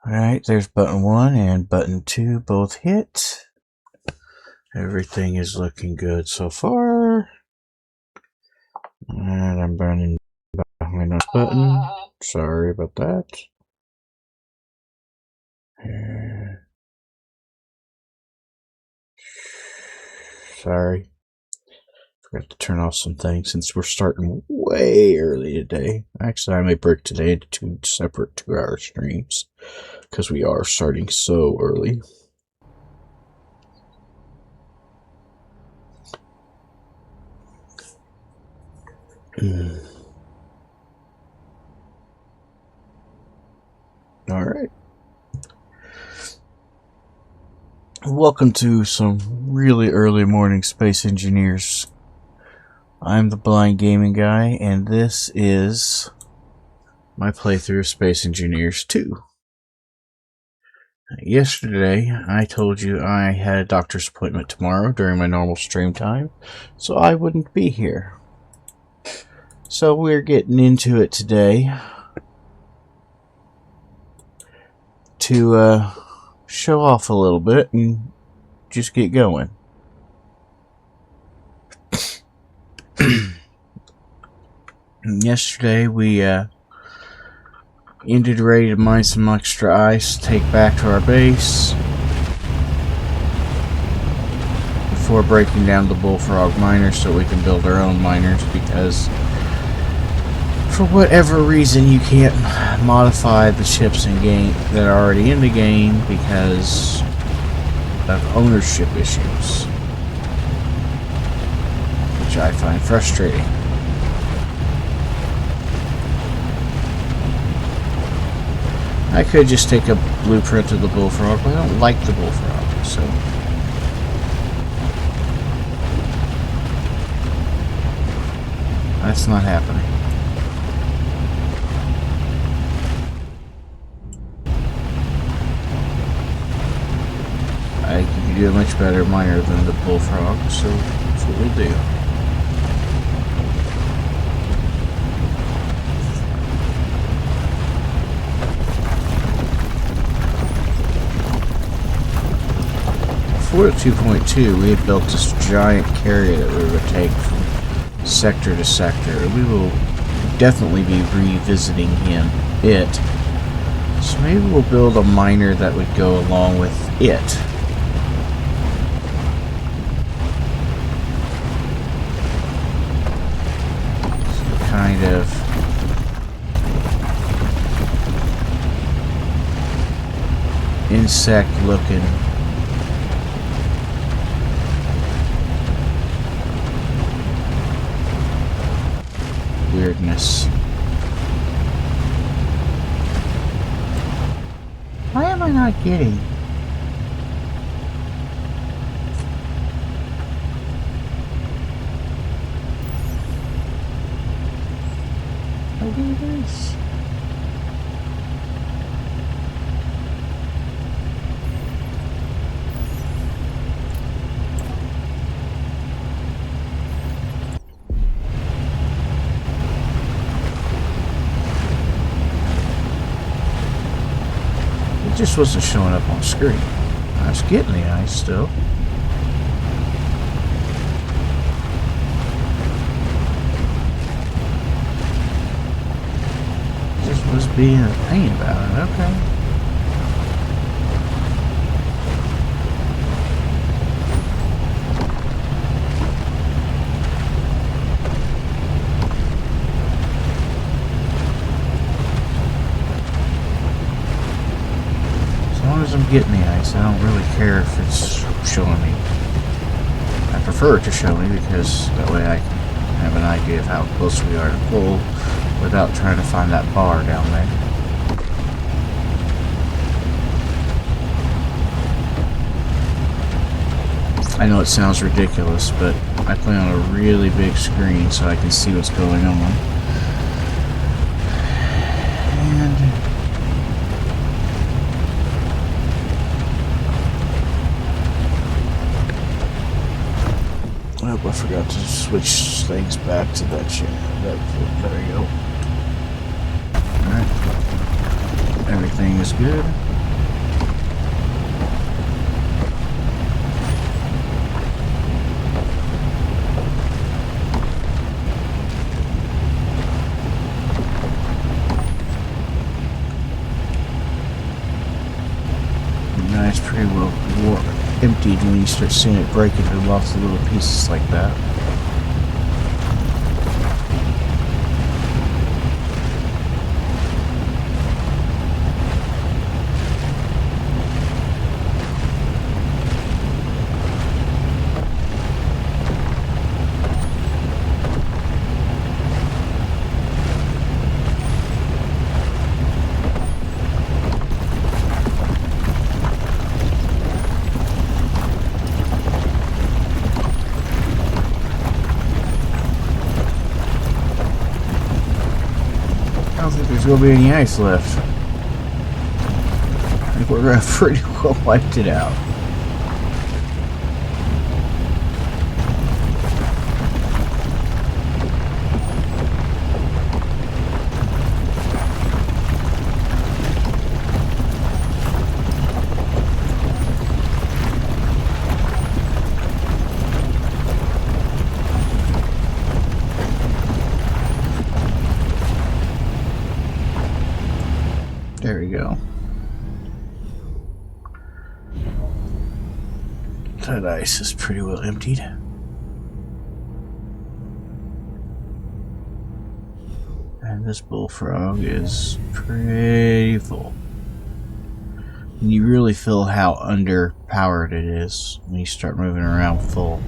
Alright, there's button 1 and button 2 both hit. Everything is looking good so far. And I'm burning behind this button. Sorry about that. Sorry. Forgot to turn off some things since we're starting way early today. Actually, I may break today into 2 separate 2-hour streams because we are starting so early. Alright. Welcome to some really early morning Space Engineers. I'm the Blind Gaming Guy, and this is my playthrough of Space Engineers 2. Yesterday, I told you I had a doctor's appointment tomorrow during my normal stream time, so I wouldn't be here. So we're getting into it today to show off a little bit and just get going. Yesterday we ended ready to mine some extra ice to take back to our base before breaking down the bullfrog miners so we can build our own miners, because for whatever reason you can't modify the chips in game that are already in the game because of ownership issues, which I find frustrating. I could just take a blueprint of the bullfrog, but I don't like the bullfrog, so that's not happening. I can do a much better miner than the bullfrog, so that's what we'll do. Before the 2.2, we had built this giant carrier that we would take from sector to sector. We will definitely be revisiting it. So maybe we'll build a miner that would go along with it. So kind of insect looking weirdness. Why am I not getting? I do this. It just wasn't showing up on screen. I was getting the ice still. Just was being a pain about it. Okay. I'm getting the ice. I don't really care if it's showing me. I prefer it to show me because that way I can have an idea of how close we are to pull without trying to find that bar down there. I know it sounds ridiculous, but I play on a really big screen so I can see what's going on. I forgot to switch things back to that channel. There you go. Alright. Everything is good. when you start seeing it break into lots of little pieces like that. I don't think there's going to be any ice left. I think we're going to pretty well wiped it out. There we go. That ice is pretty well emptied. And this bullfrog is pretty full. And you really feel how underpowered it is when you start moving around full.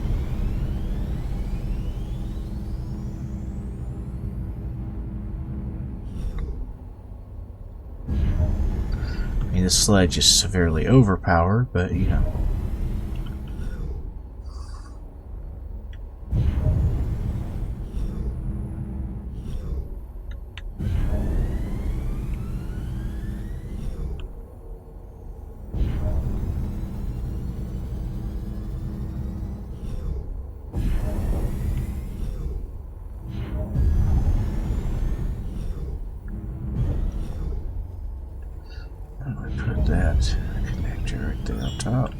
I mean, the sledge is severely overpowered, but you know. Put that connector right there on top.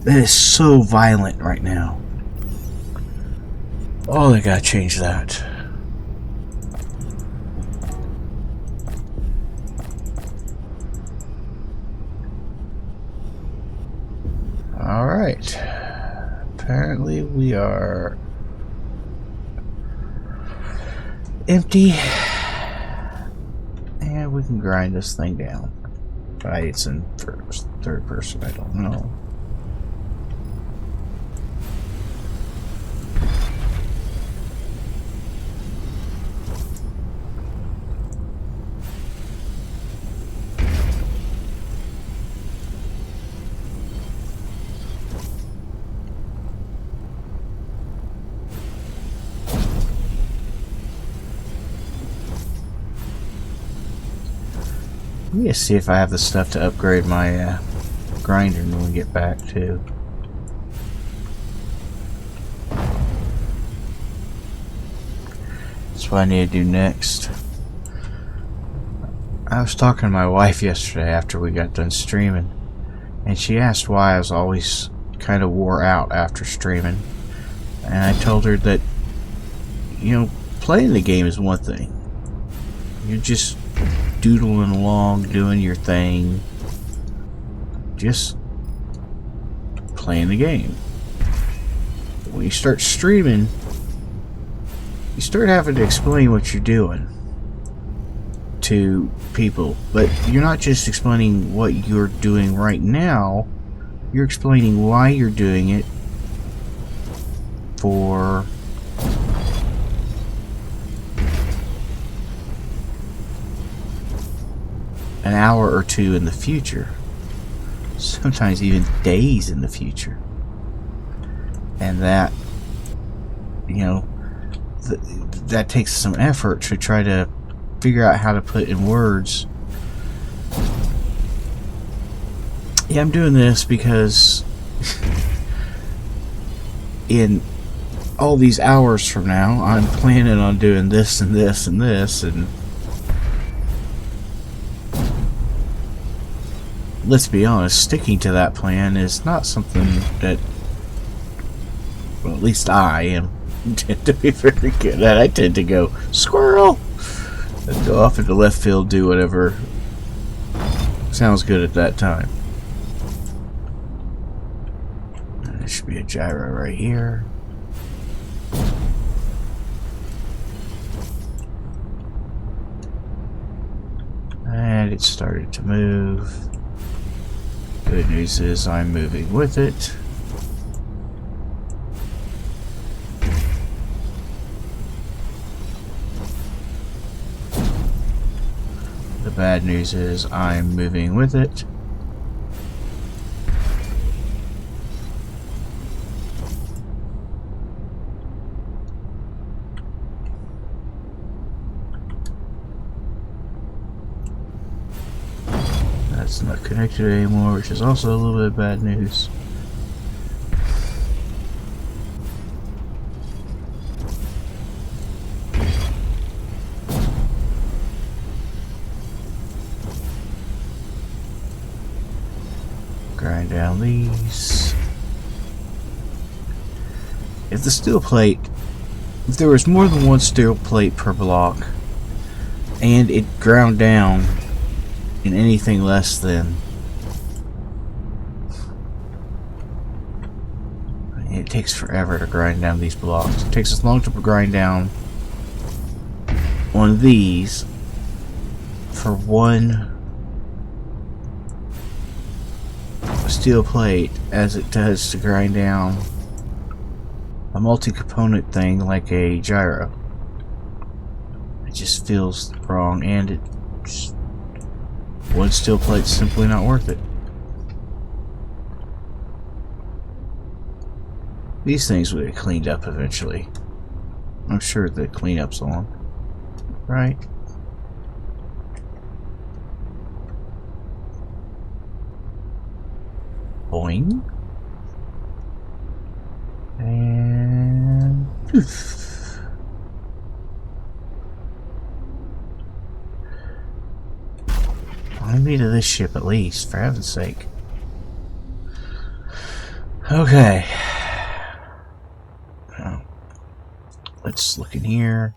That is so violent right now. Oh, they gotta change that. Alright. Apparently we are empty. And we can grind this thing down. Why it's in third person, I don't know. Let me see if I have the stuff to upgrade my grinder when we get back too. That's what I need to do next. I was talking to my wife yesterday after we got done streaming, and she asked why I was always kind of wore out after streaming. And I told her that, you know, playing the game is one thing. You're just doodling along, doing your thing, just playing the game. But when you start streaming, you start having to explain what you're doing to people. But you're not just explaining what you're doing right now, you're explaining why you're doing it for an hour or two in the future, sometimes even days in the future. And that, you know, that takes some effort to try to figure out how to put in words. Yeah, I'm doing this because in all these hours from now, I'm planning on doing this and this and this, and let's be honest, sticking to that plan is not something that, well, at least I tend to be very good at. I tend to go, squirrel! And go off into left field, do whatever sounds good at that time. should be a gyro right here. And it started to move. Good news is I'm moving with it. The bad news is I'm moving with it. It's not connected anymore, which is also a little bit of bad news. Grind down these. If the steel plate, if there was more than one steel plate per block, and it ground down in anything less than, it takes forever to grind down these blocks. It takes as long to grind down one of these for one steel plate as it does to grind down a multi-component thing like a gyro. It just feels wrong, and it just, one steel plate's simply not worth it. These things will get cleaned up eventually. I'm sure the cleanup's on. Right? Boing. And poof. Find me to this ship at least, for heaven's sake. Okay. Now, let's look in here.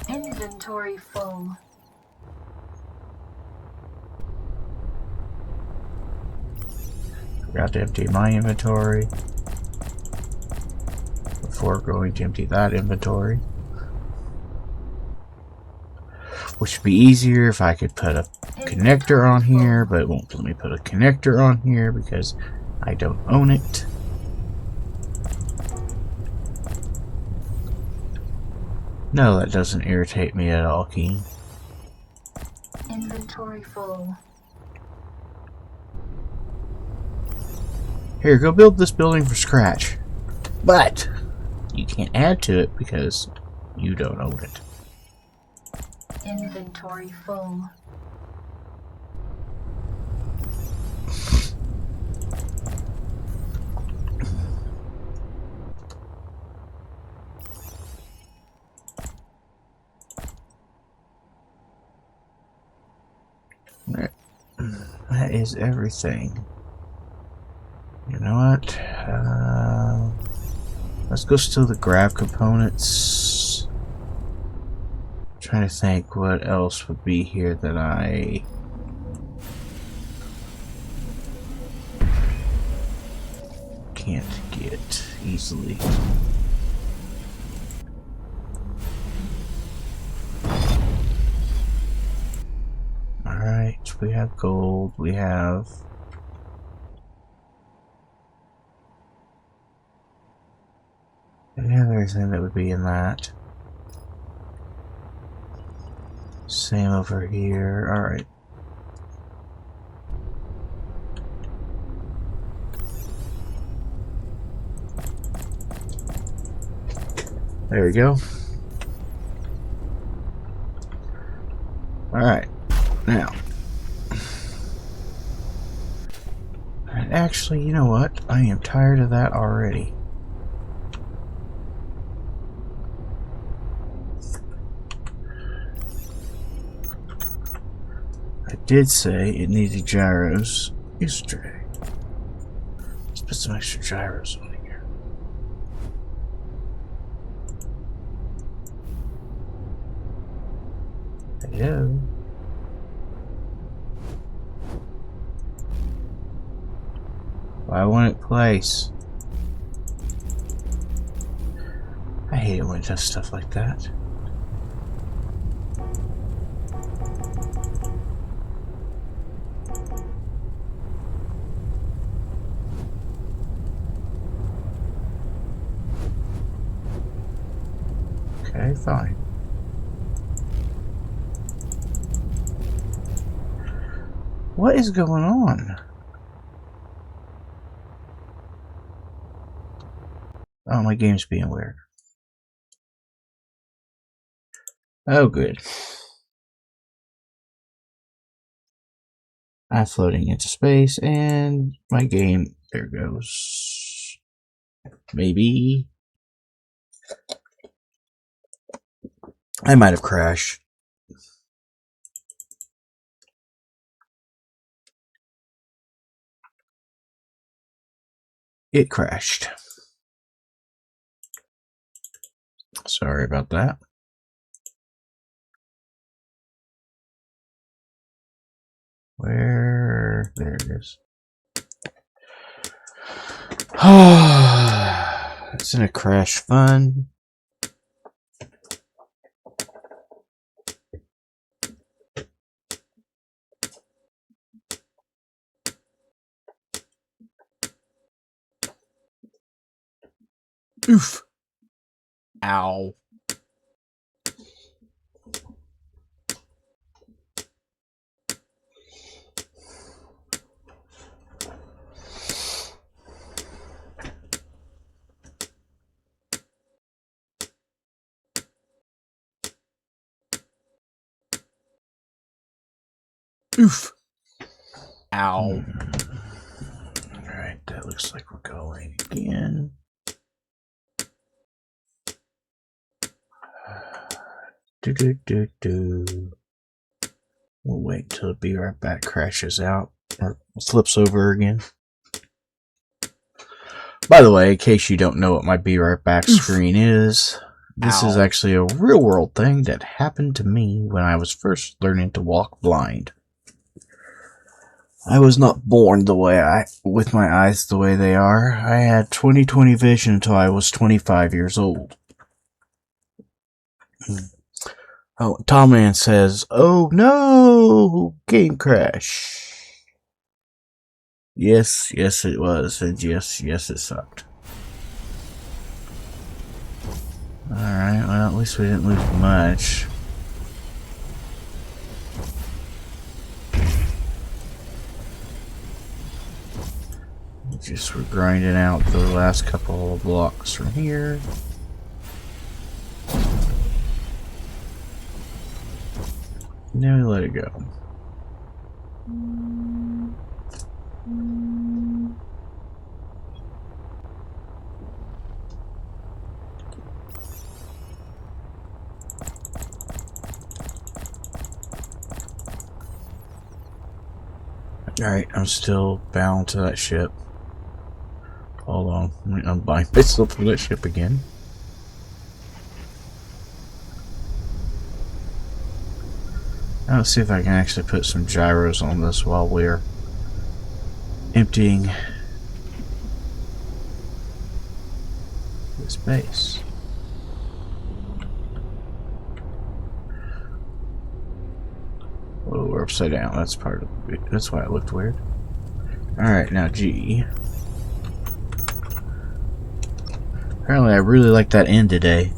Inventory full. Forgot to empty my inventory before going to empty that inventory. Which would be easier if I could put a connector on here, but it won't let me put a connector on here because I don't own it. No, that doesn't irritate me at all, Keen. Inventory full. Here, go build this building from scratch. But you can't add to it because you don't own it. Inventory full. That is everything. You know what? Let's go steal the grab components. Trying to think what else would be here that I can't get easily. Alright, we have gold, we have everything that would be in that. Same over here. Alright. There we go. Alright. Now. And actually, you know what? I am tired of that already. I did say it needed gyros yesterday. Let's put some extra gyros on here. Hello. Why won't it place? I hate it when it does stuff like that. Okay, fine. What is going on? Oh, my game's being weird. Oh, good. I'm floating into space, and my game, there goes. Maybe. I might have crashed. It crashed. Sorry about that. Where? There it is. Isn't a crash fun? Oof. Ow. Oof. Ow. Alright, that looks like we're going again. We'll wait until the Be Right Back crashes out or flips over again. By the way, in case you don't know what my Be Right Back screen is, this is actually a real world thing that happened to me when I was first learning to walk blind. I was not born with my eyes the way they are. I had 20/20 vision until I was 25 years old. Oh, Tomman says, "Oh no, game crash." Yes, it was, and yes, it sucked. Alright, well, at least we didn't lose much. Just we're grinding out the last couple of blocks from here. Now we let it go. Alright, I'm still bound to that ship. Hold on, I'm buying myself for that ship again. Let's see if I can actually put some gyros on this while we're emptying this base. Oh, we're upside down. That's part of it. That's why it looked weird. Alright, now G. Apparently I really like that end today.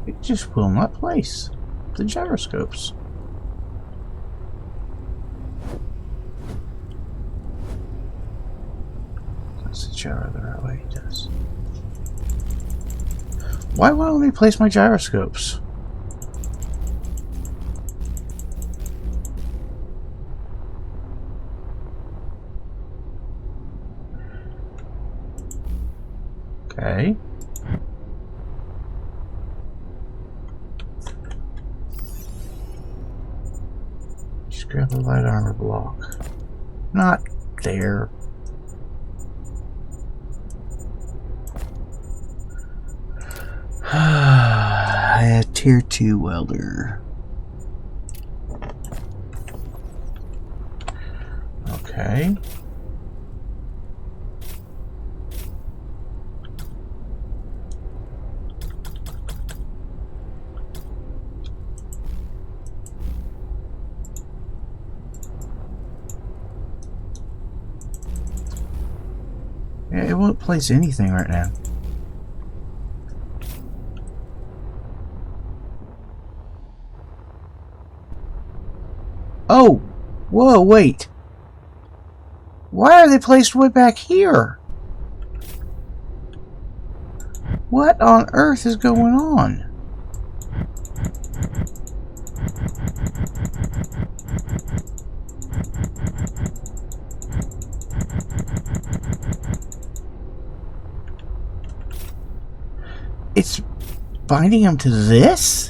It just will not place the gyroscopes. That's the gyro the right way it does. Why won't let me place my gyroscopes? Okay. Just grab the light armor block. Not there. I had tier 2 welder. Okay. Yeah, it won't place anything right now. Oh! Whoa, wait! Why are they placed way back here? What on earth is going on? It's binding them to this?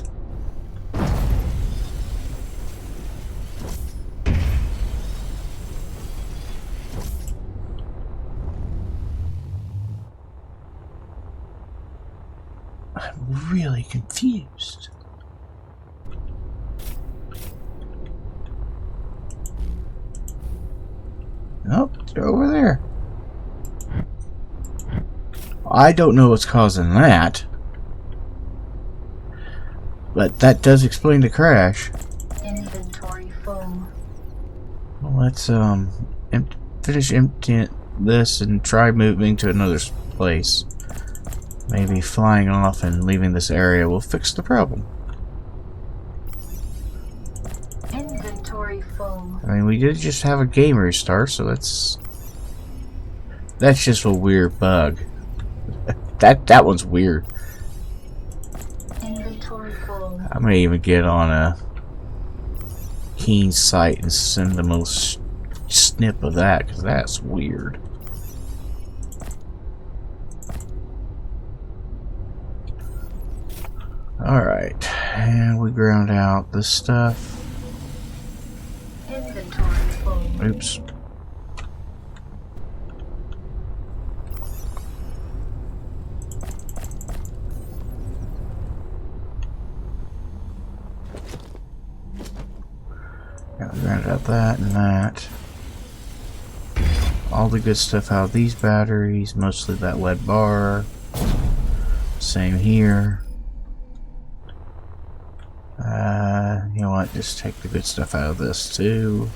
I'm really confused. Nope, they're over there. I don't know what's causing that, but that does explain the crash. Inventory full. Well, let's finish emptying this and try moving to another place. Maybe flying off and leaving this area will fix the problem. Inventory full. I mean, we did just have a game restart, so that's just a weird bug. That one's weird. Inventory full. I may even get on a Keen site and send them a little snip of that, because that's weird. Alright, and we ground out this stuff. Inventory full. Oops. Got grounded out that and that. All the good stuff out of these batteries, mostly that lead bar. Same here. You know what, just take the good stuff out of this too.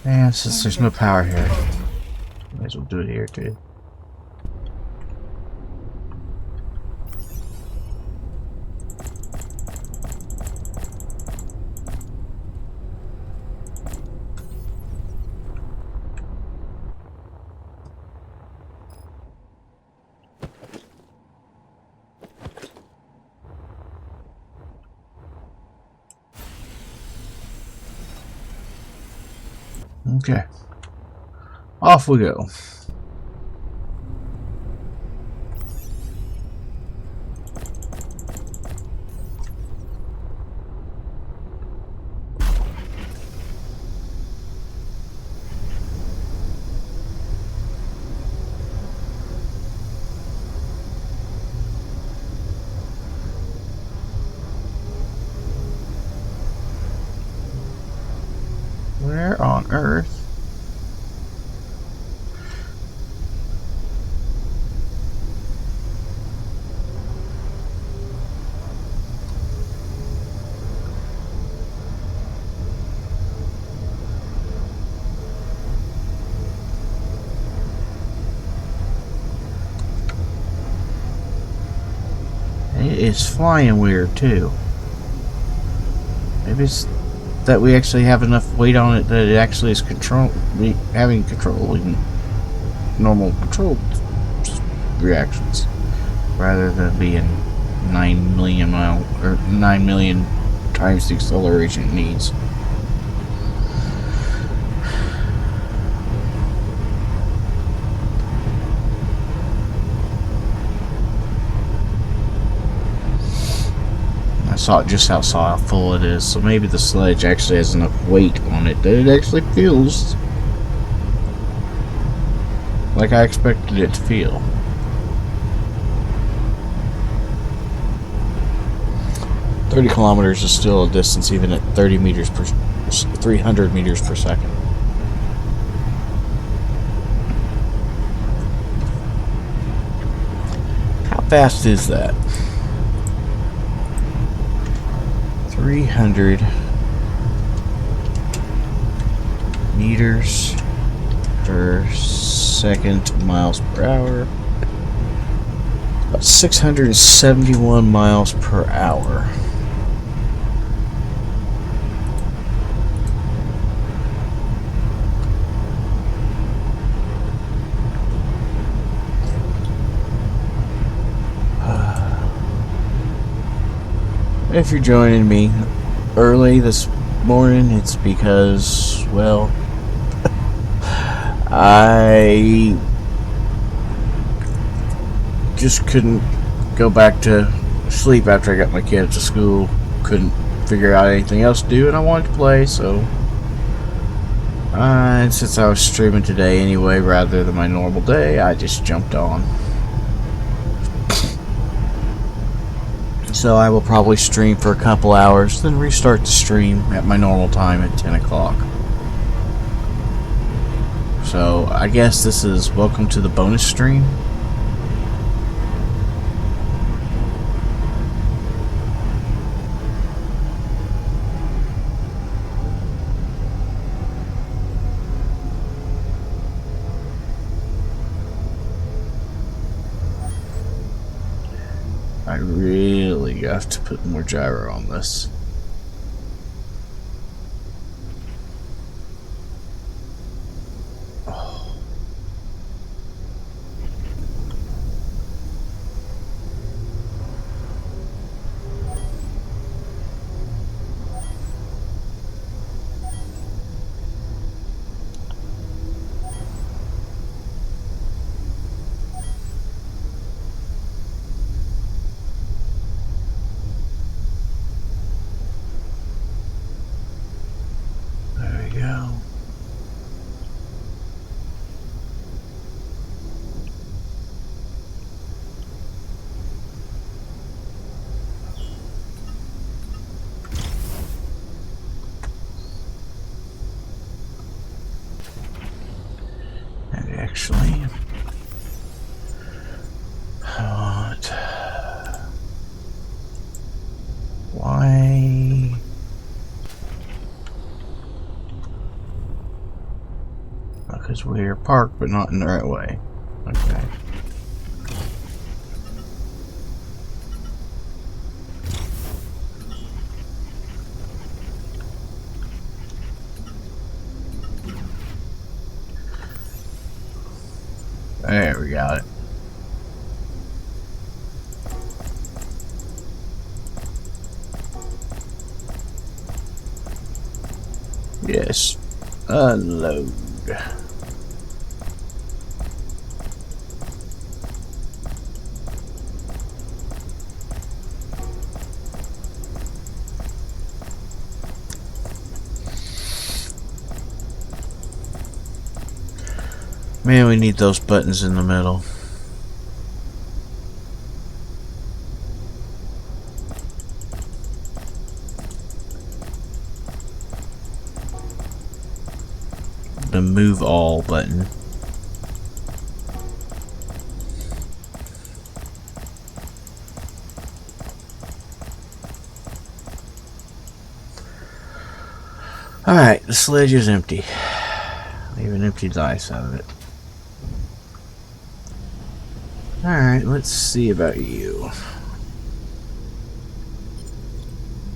And since there's no power here, might as well do it here too. Okay. Off we go. Where on earth? It is flying weird too. Maybe it's that we actually have enough weight on it that it actually is having controlling normal control reactions rather than being 9 million mile or 9 million times the acceleration it needs. I saw it just how full it is, so maybe the sledge actually has enough weight on it that it actually feels like I expected it to feel. 30 kilometers is still a distance even at 30 meters per 300 meters per second. How fast is that? 300 meters per second, miles per hour. About 671 miles per hour. If you're joining me early this morning, it's because, well, I just couldn't go back to sleep after I got my kids to school. Couldn't figure out anything else to do, and I wanted to play, so and since I was streaming today anyway rather than my normal day, I just jumped on. So I will probably stream for a couple hours, then restart the stream at my normal time at 10 o'clock. So I guess this is welcome to the bonus stream. I really have to put more gyro on this. Oh. There we go. And actually, why? Because we're parked, but not in the right way. Okay. There we got it. Yes. Unload. Man, we need those buttons in the middle. The move all button. Alright, the sledge is empty. I even emptied the ice out of it. Alright, let's see about you.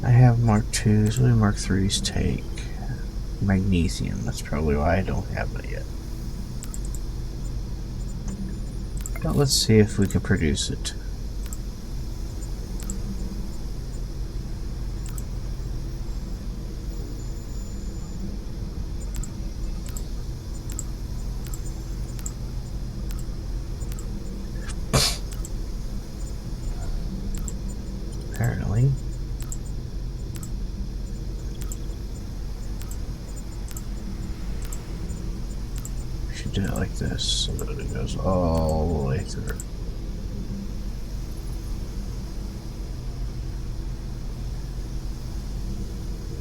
I have Mark IIs. What do Mark IIIs take? Magnesium. That's probably why I don't have it yet. But let's see if we can produce it. Apparently. We should do it like this so that it goes all the way through.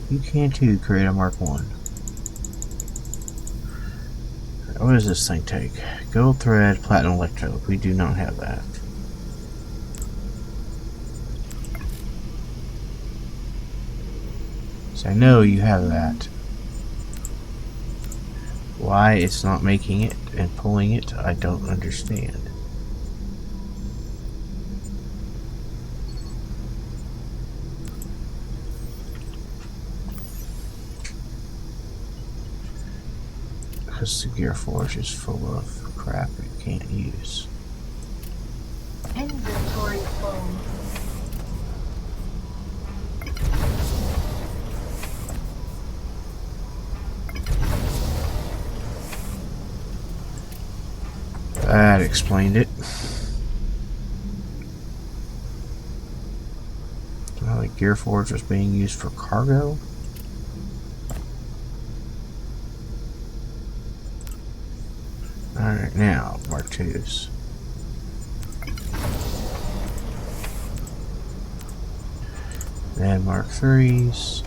You can too create a Mark 1. What does this thing take? Gold thread, platinum electrode. We do not have that. So I know you have that. Why it's not making it and pulling it, I don't understand. Because the Gear Forge is full of crap you can't use. Inventory full. That explained it. Well, the Gear Forge was being used for cargo. Alright, now, Mark 2s. Then Mark 3s.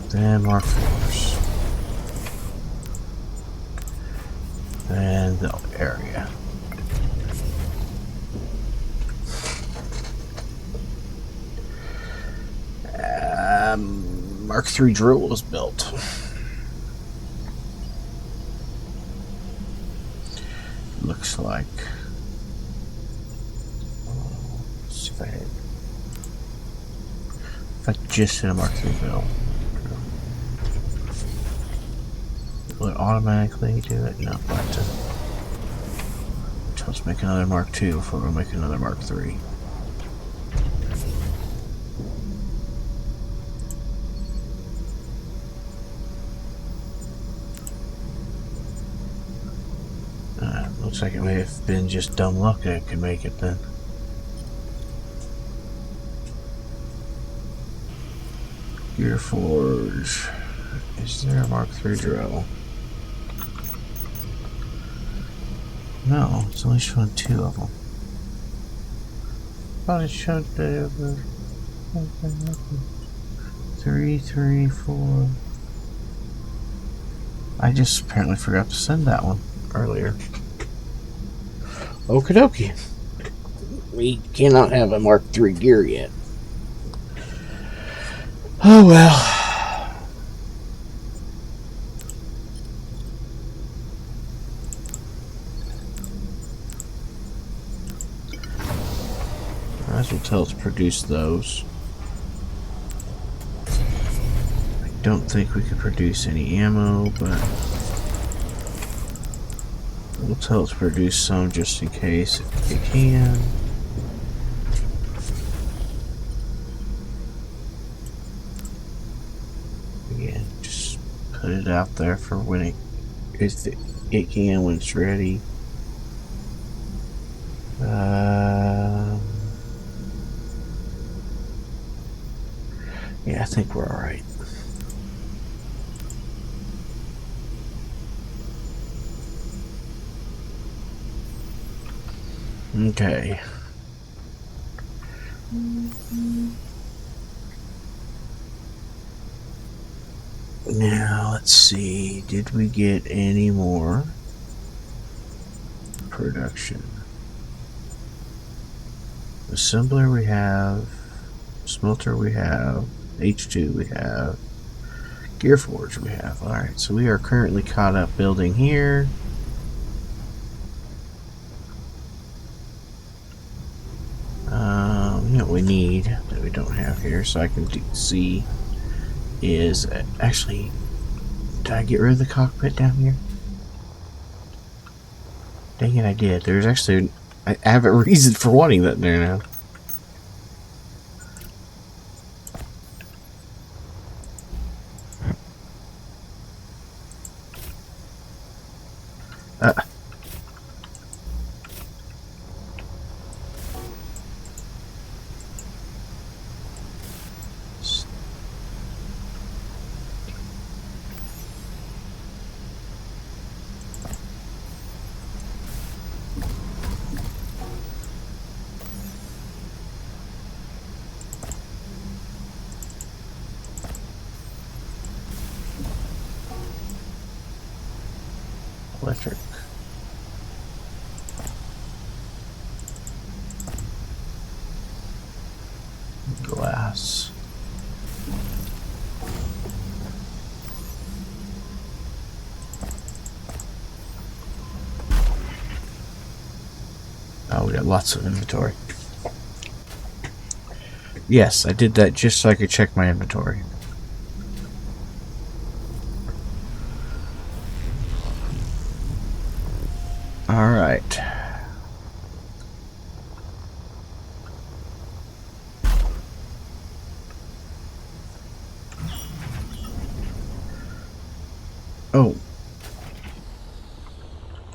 Then Mark 4s. Then the area. Mark 3 drill was built. Looks like. Let's see if I just hit a Mark 3 build. Will it automatically do it? No, but let's make another Mark 2 before we make another Mark 3. Looks like it may have been just dumb luck that it could make it then. Gear Forge. Is there a Mark 3 drill? No, it's only showing 2 of them. Thought it showed the 3, 3, 4. I just apparently forgot to send that one earlier. Okie dokie. We cannot have a Mark 3 gear yet. Oh well. Might as well tell it to produce those. I don't think we could produce any ammo, but we'll tell it to produce some just in case it can. Again, just put it out there for when it can when it's ready. Yeah, I think we're alright. Okay. Now, let's see. Did we get any more production? Assembler we have. Smelter we have. H2 we have. Gear Forge we have. Alright, so we are currently caught up building here. You know what we need that we don't have here, so I can see is actually, did I get rid of the cockpit down here? Dang it, I did. There's actually, I have a reason for wanting that there now. Electric. Glass. Oh, we got lots of inventory. Yes, I did that just so I could check my inventory. Alright. Oh.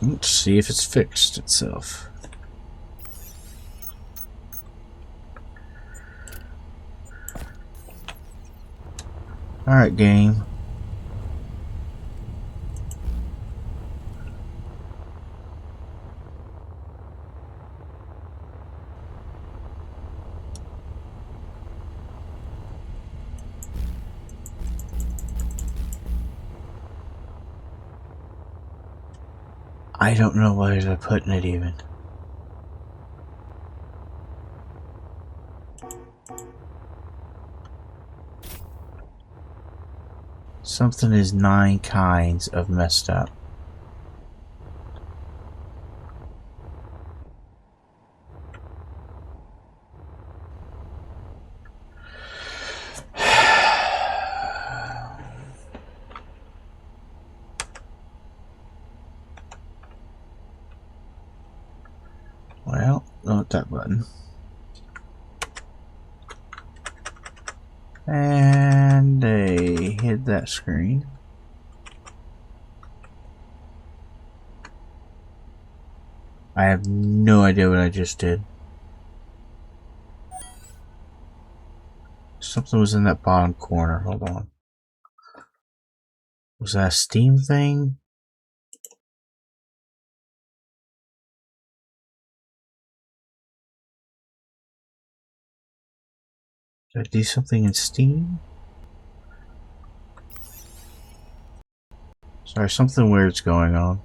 Let's see if it's fixed itself. Alright, game. I don't know where to put it even. Something is 9 kinds of messed up. Well, not that button. And they hid that screen. I have no idea what I just did. Something was in that bottom corner. Hold on. Was that a Steam thing? Did I do something in Steam? Sorry, something weird's going on.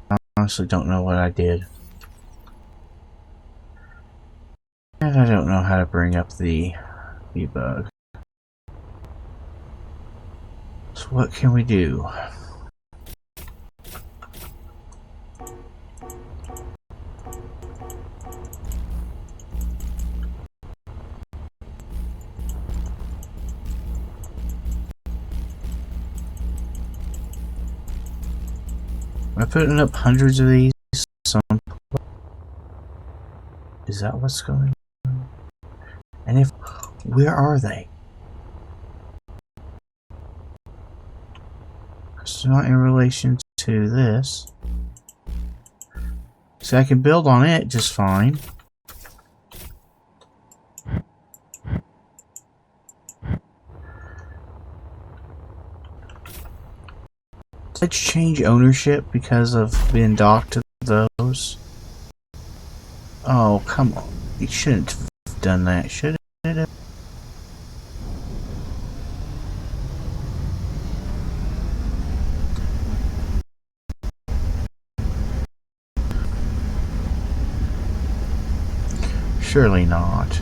I honestly don't know what I did. And I don't know how to bring up the debug. So what can we do? Am I putting up hundreds of these? Is that what's going on? And if, where are they? It's not in relation to this. So I can build on it just fine. Did I change ownership because of being docked to those? Oh, come on. You shouldn't have done that, should it? Surely not.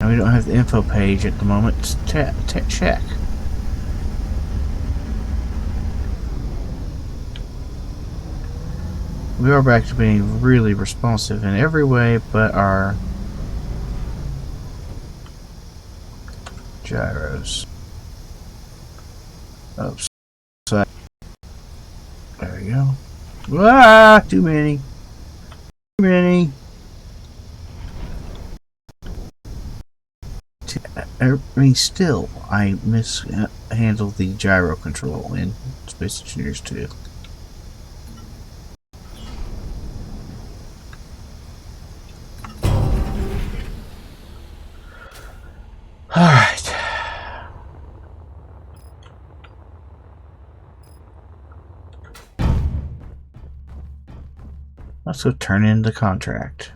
And we don't have the info page at the moment to check. We are back to being really responsive in every way but our gyros. Oops. So there we go. Ah, too many. Too many. I mean, still, I mishandled the gyro control in Space Engineers 2. Alright. Let's go turn in the contract.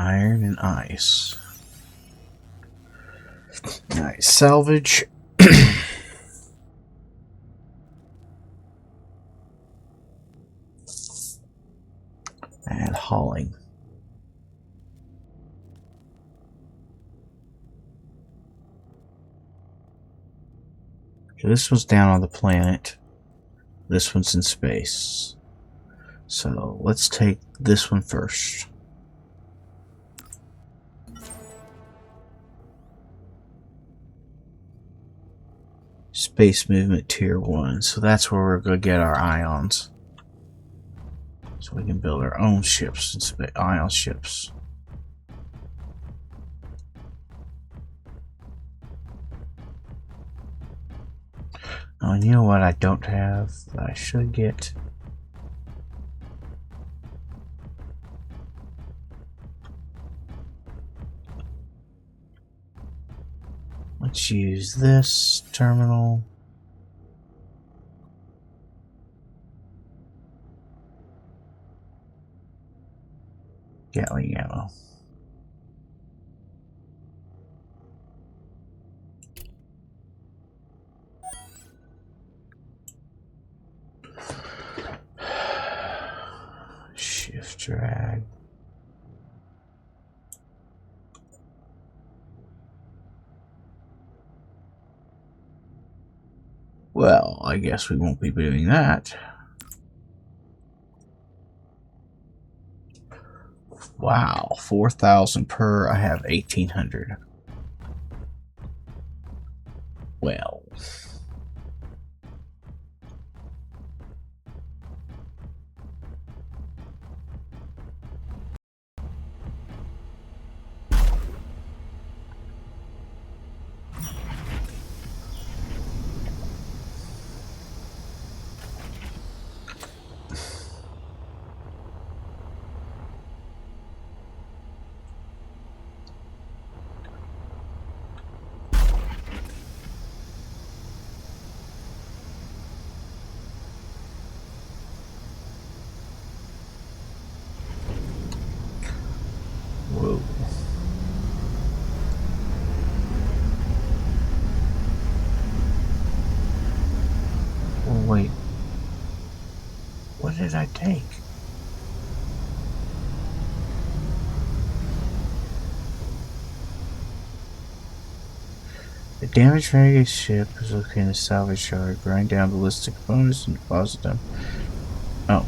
Iron and ice. Nice. Salvage. And hauling. So this one's down on the planet. This one's in space. So let's take this one first. Space movement tier 1. So that's where we're going to get our ions. So we can build our own ships and ion ships. Oh, and you know what I don't have that I should get? Let's use this terminal. Gatling ammo. Shift drag. Well, I guess we won't be doing that. Wow, 4,000 per. I have 1,800. Well. Whoa. Oh, wait. What did I take? The damaged renegade ship is located in the salvage yard. Grind down ballistic components and deposit them. Oh.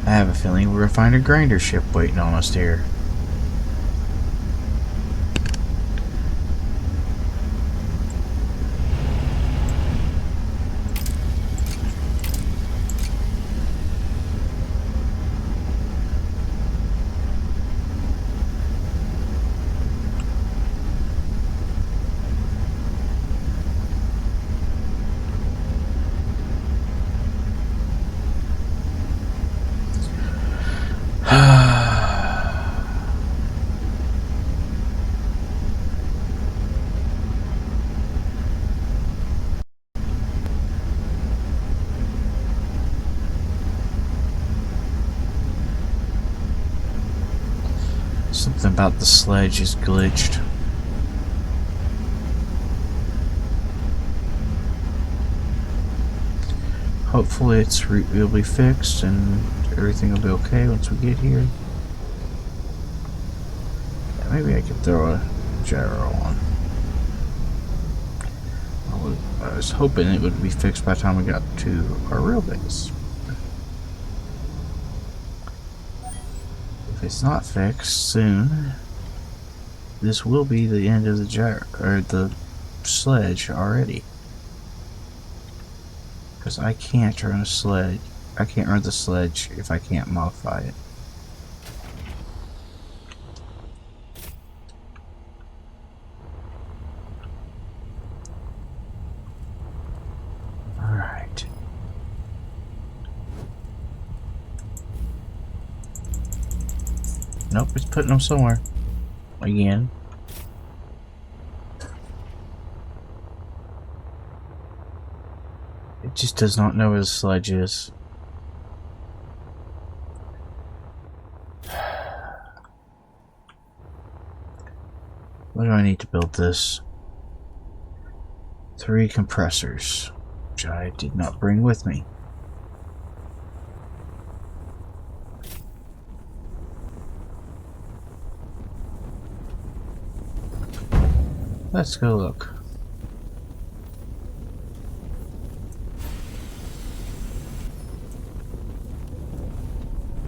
I have a feeling we're gonna find a grinder ship waiting on us here. Something about the sledge is glitched. Hopefully its route will be fixed and everything will be okay once we get here. Yeah, maybe I could throw a gyro on. I was hoping it would be fixed by the time we got to our real base. If it's not fixed soon, this will be the end of the gyro or the sledge already. Because I can't run a sledge. I can't run the sledge if I can't modify it. Nope, it's putting them somewhere. Again. It just does not know where the sledge is. What do I need to build this? 3 compressors, which I did not bring with me. Let's go look.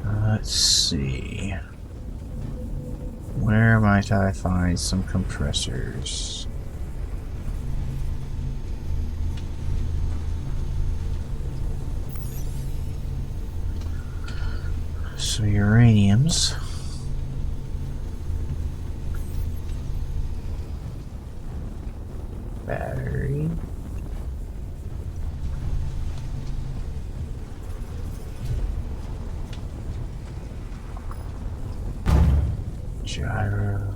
Let's see. Where might I find some compressors? Some uraniums. Battery. Gyro.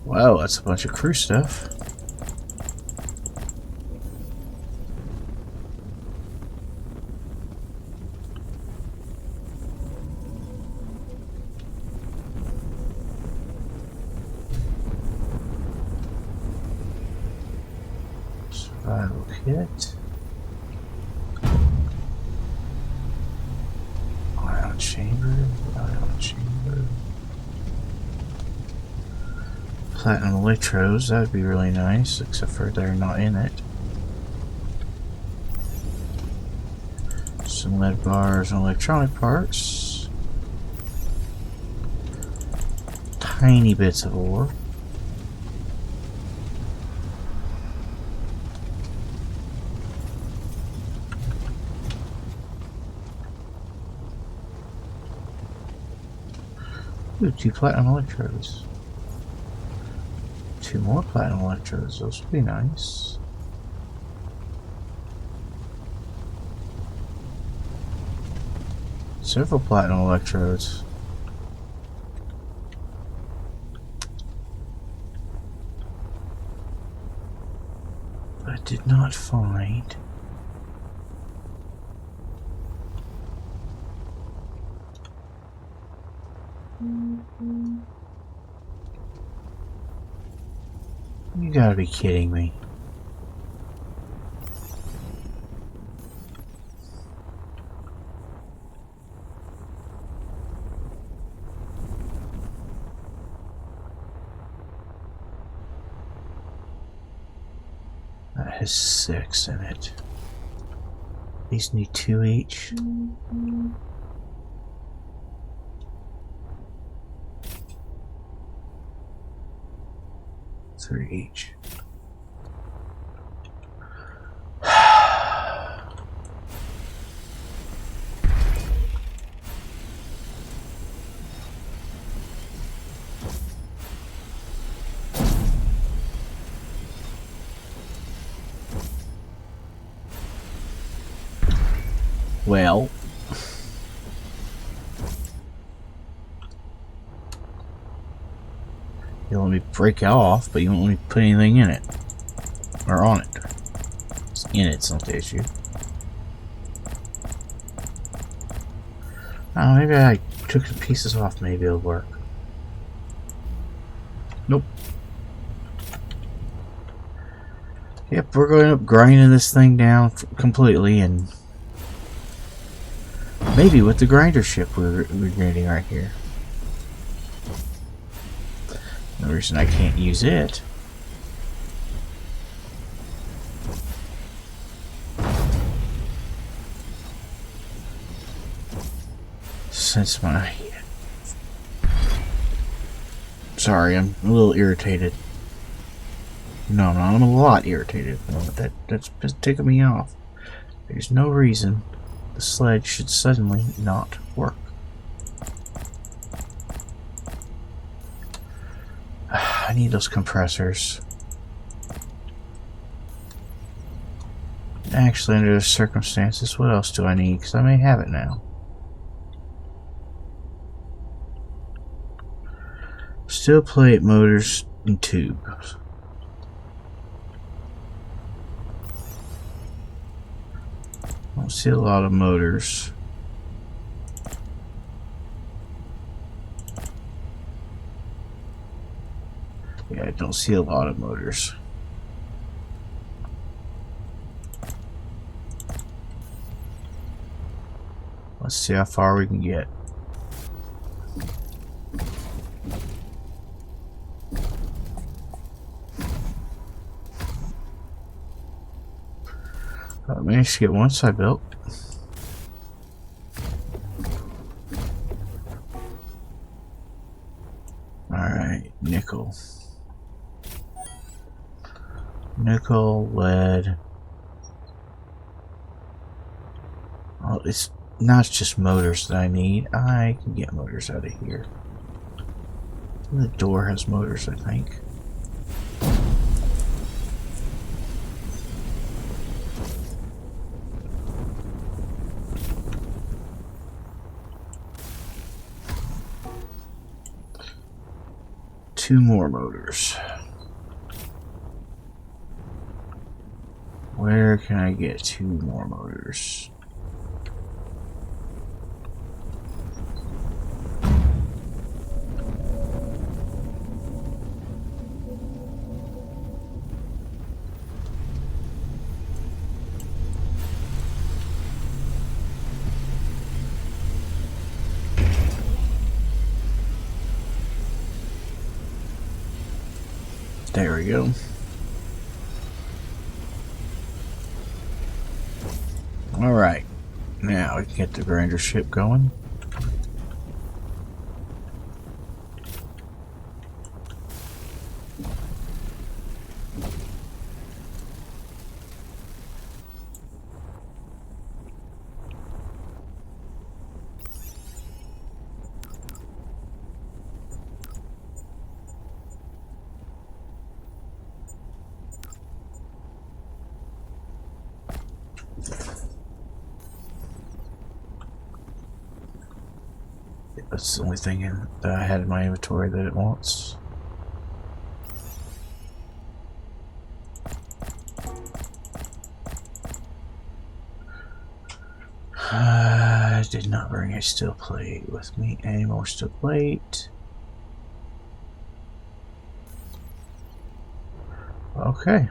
Wow, that's a bunch of crew stuff. Survival kit. Ion chamber. Platinum electrodes, that would be really nice, except for they're not in it. Some lead bars and electronic parts. Tiny bits of ore. Ooh, 2 platinum electrodes. 2 more platinum electrodes, those would be nice. Several platinum electrodes. I did not find. You gotta be kidding me. That has 6 in it. These need 2 each. Three each. Well, you let me break it off, but you won't let me put anything in it. Or on it. It's in it's not the issue. Oh, maybe I took the pieces off, maybe it'll work. Nope. Yep, we're going up grinding this thing down completely, and maybe with the grinder ship we're grinding right here. No reason I can't use it. Since my... Sorry, I'm a little irritated. No, I'm a lot irritated. That's taking me off. There's no reason the sledge should suddenly not work. I need those compressors. Actually, under the circumstances, what else do I need? Because I may have it now. Steel plate, motors, and tubes. I don't see a lot of motors. Yeah, I don't see a lot of motors. Let's see how far we can get. I managed to get one side built. Alright, nickel. Nickel, lead. Oh, it's not just motors that I need. I can get motors out of here. The door has motors, I think. Two more motors. Where can I get two more motors? There we go. Alright, now we can get the grinder ship going. That's the only thing that I had in my inventory that it wants. I did not bring a steel plate with me. Any more steel plate? Okay.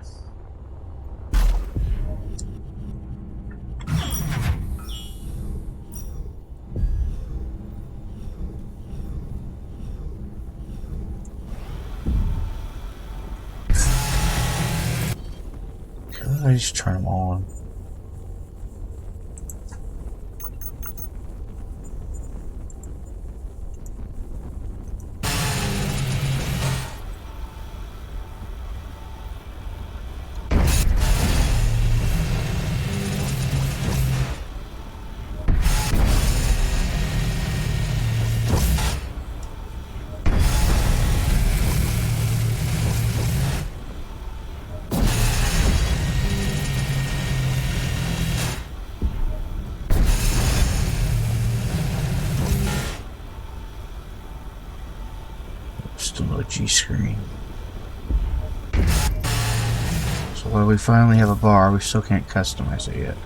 I just turn them on. G screen. So while we finally have a bar, we still can't customize it yet.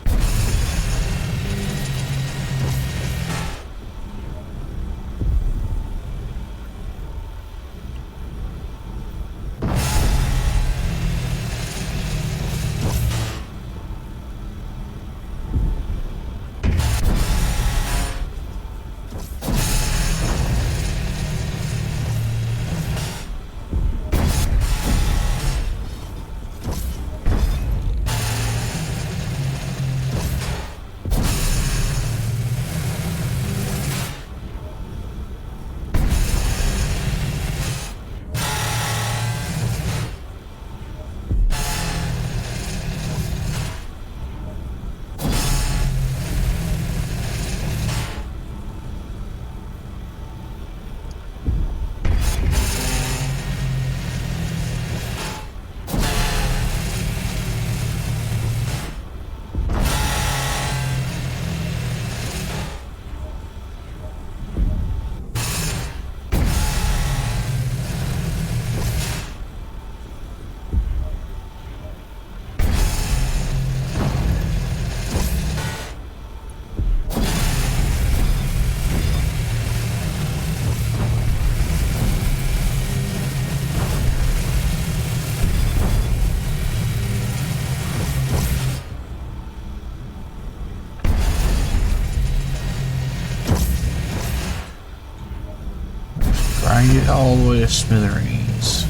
all the way to smithereens.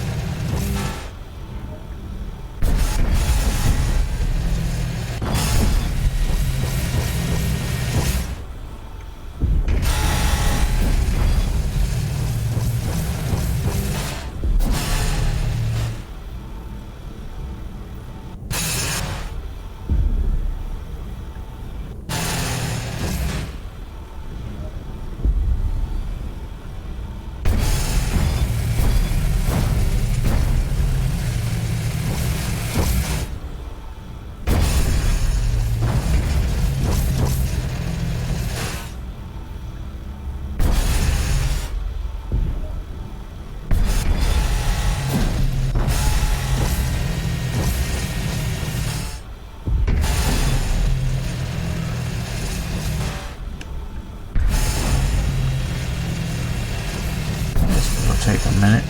Take a minute.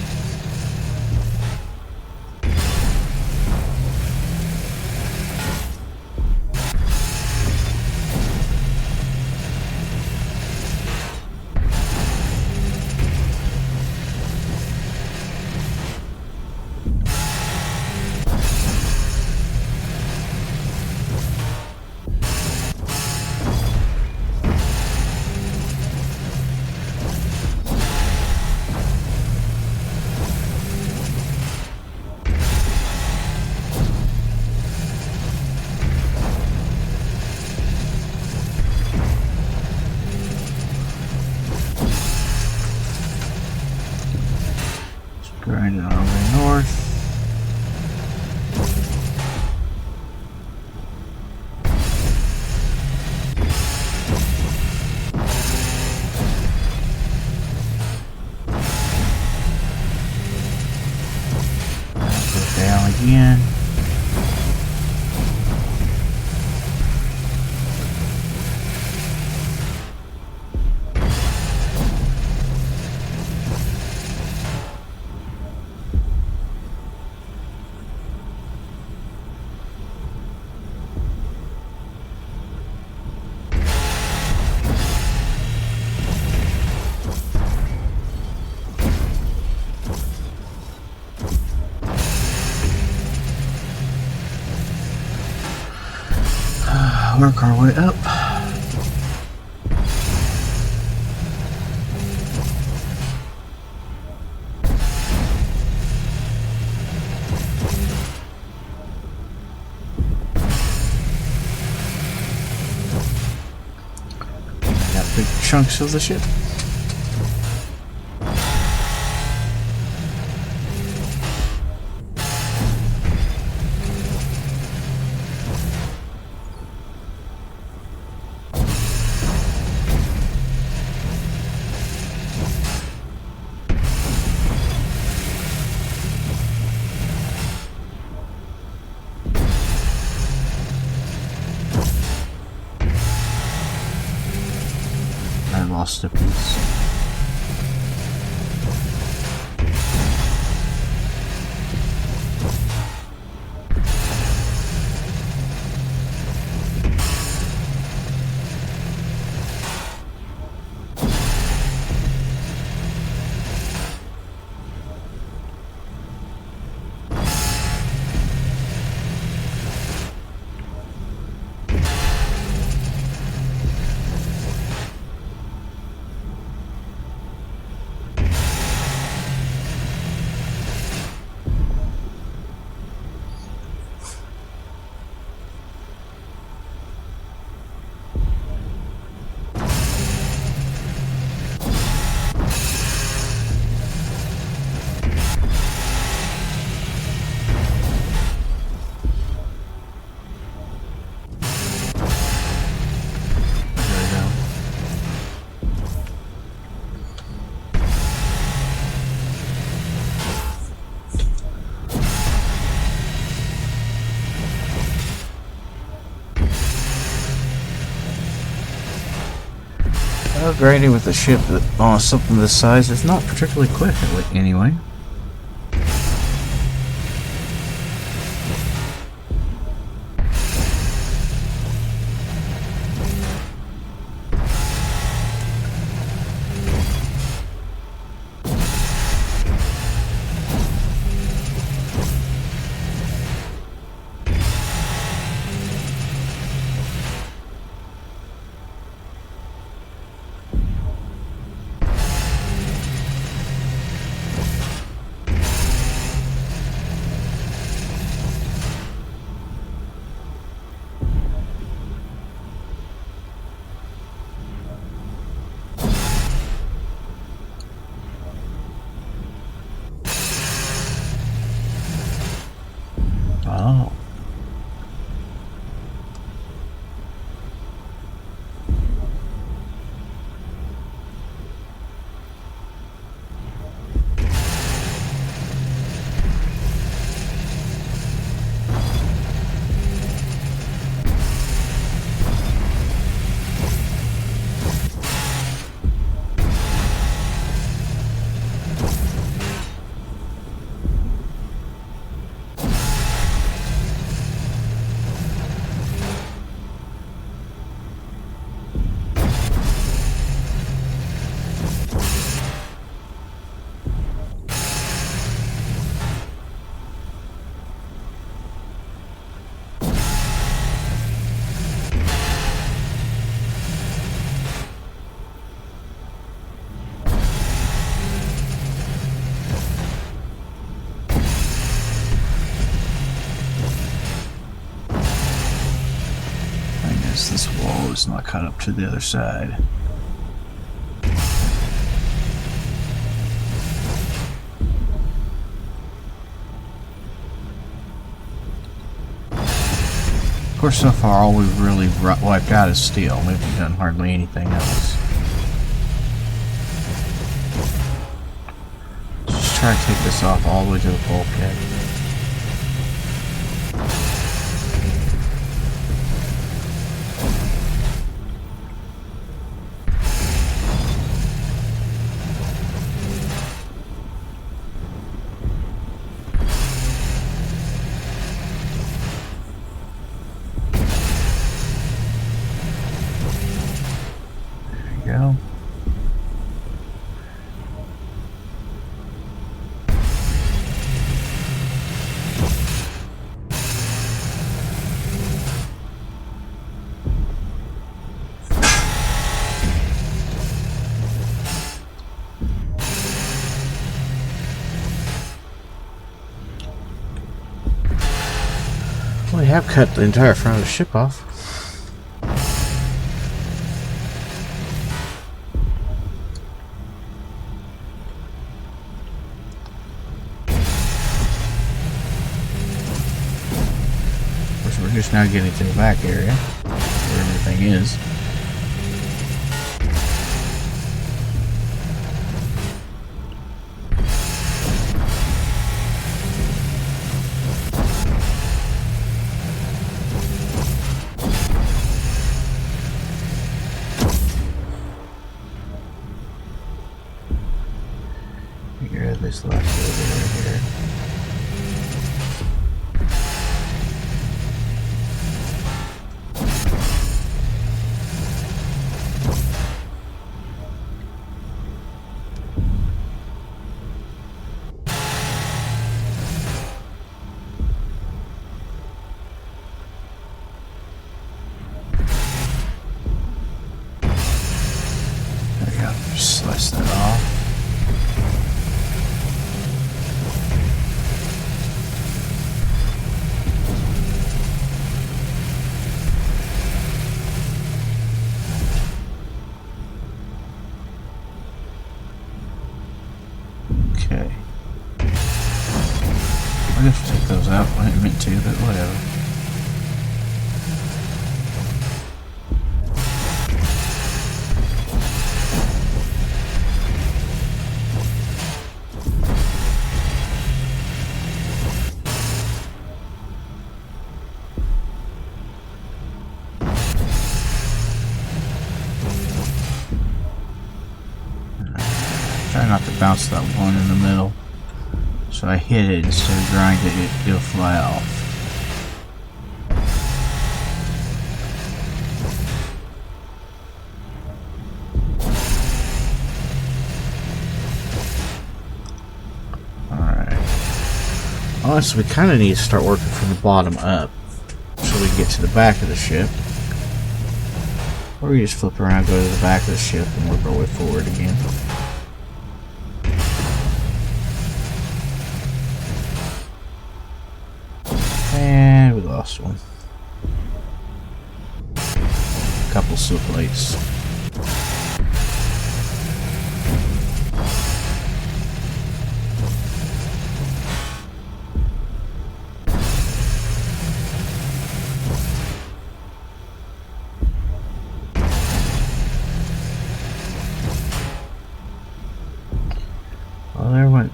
Grind it all the way north. Go down again. Work our way up. Got big chunks of the ship. I lost a piece. Grinding with a ship that on something this size is not particularly quick anyway. Oh. This wall is not cut up to the other side. Of course, so far all we've really wiped out is steel. We haven't done hardly anything else. Just try to take this off all the way to the bulkhead. Go. Well, we have cut the entire front of the ship off. We're just now getting to the back area where everything is. Figure out this last over here. Just slice that off. Okay. I guess we'll take those out. I didn't mean to, but whatever. Try not to bounce that one in the middle. So I hit it instead of grinding it, it'll fly off. Alright. Honestly, we kind of need to start working from the bottom up so we can get to the back of the ship. Or we just flip around, go to the back of the ship, and work our way forward again. And we lost one. A couple SOOO plates.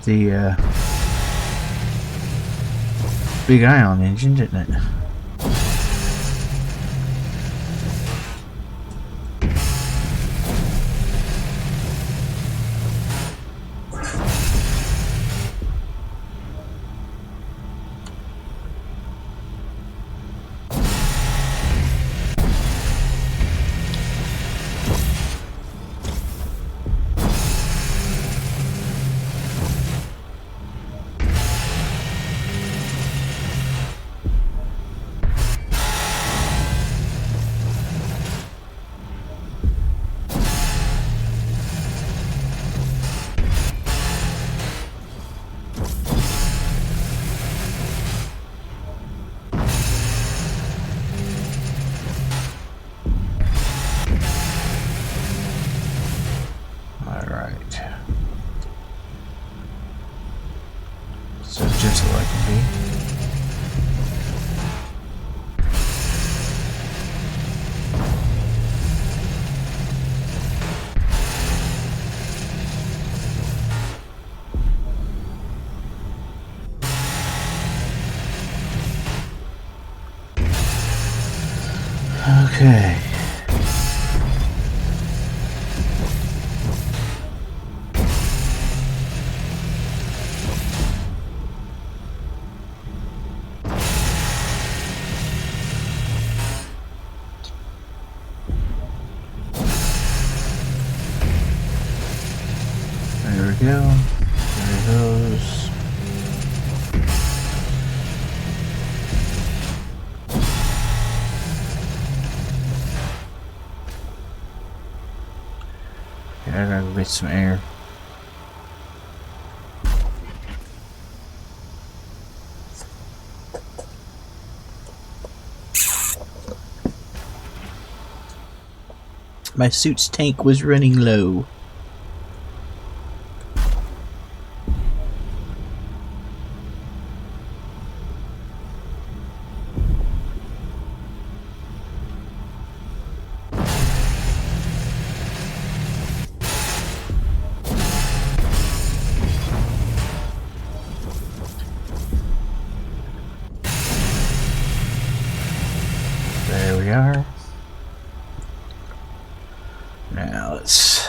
the big ion engine, didn't it? So gentle I can be. Okay. There we go. There it goes. Yeah, I gotta get some air. My suit's tank was running low. There we are. Now let's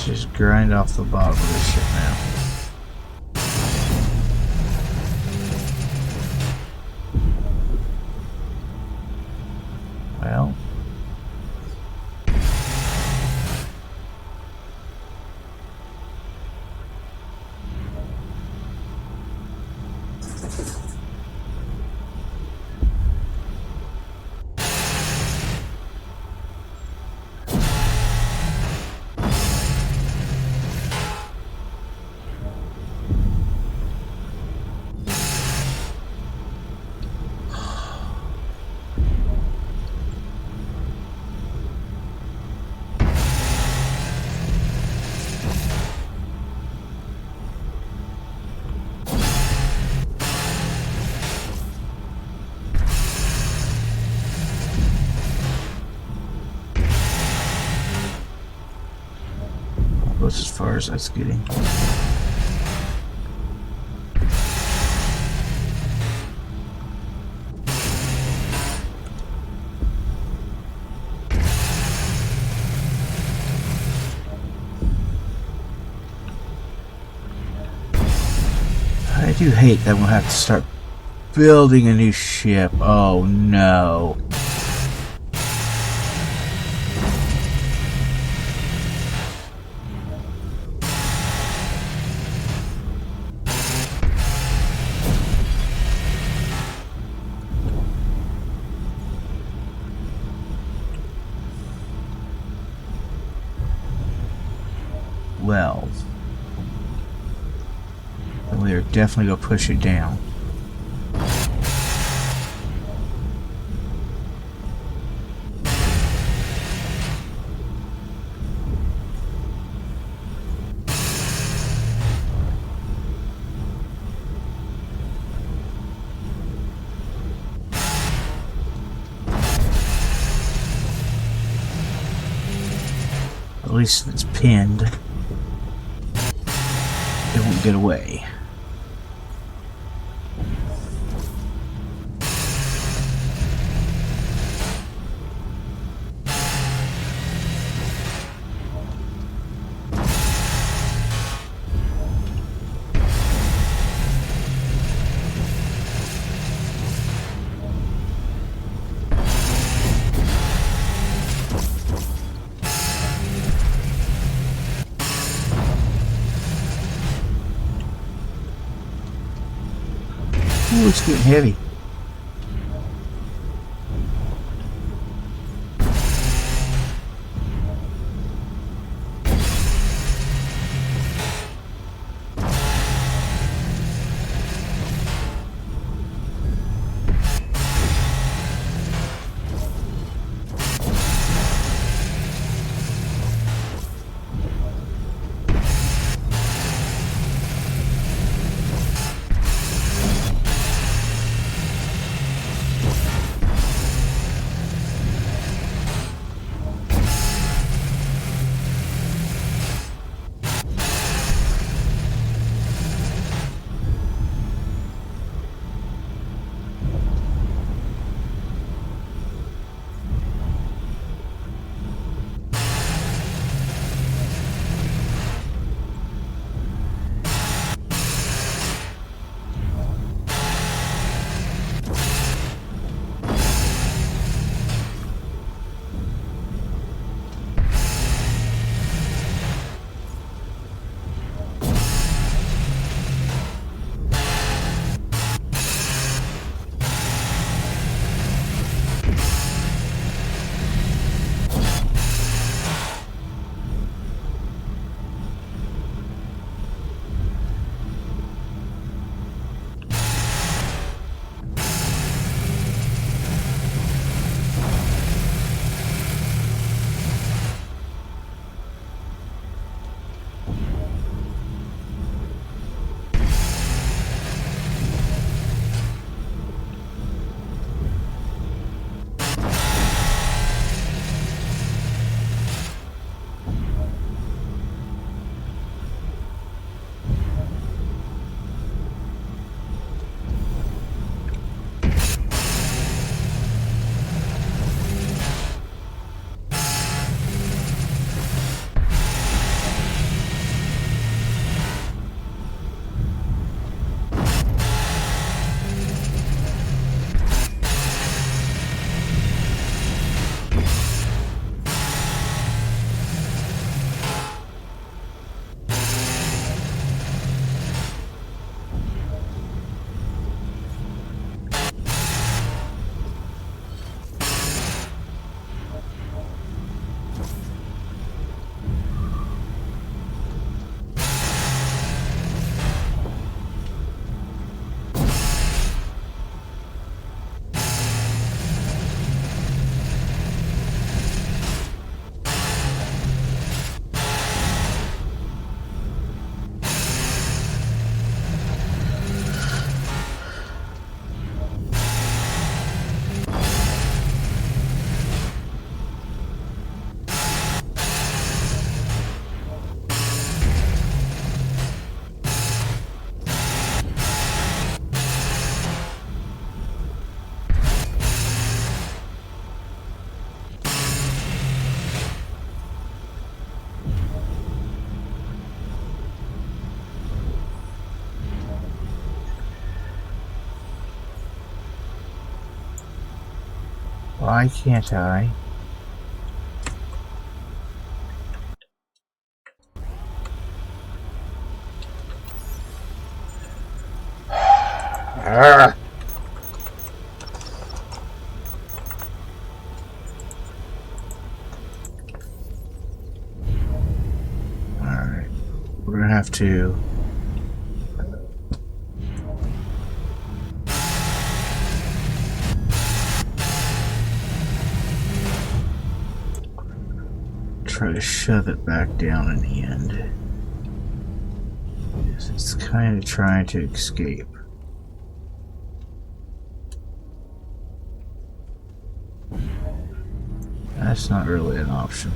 just grind off the bottom of this shit now. Well, that's as far as that's getting. I do hate that we'll have to start building a new ship. Oh no. Well, we are definitely going to push it down. At least if it's pinned, it won't get away. Ooh, it's getting heavy. Why can't I? Alright, we're gonna have to try to shove it back down in the end. It's kind of trying to escape. That's not really an option.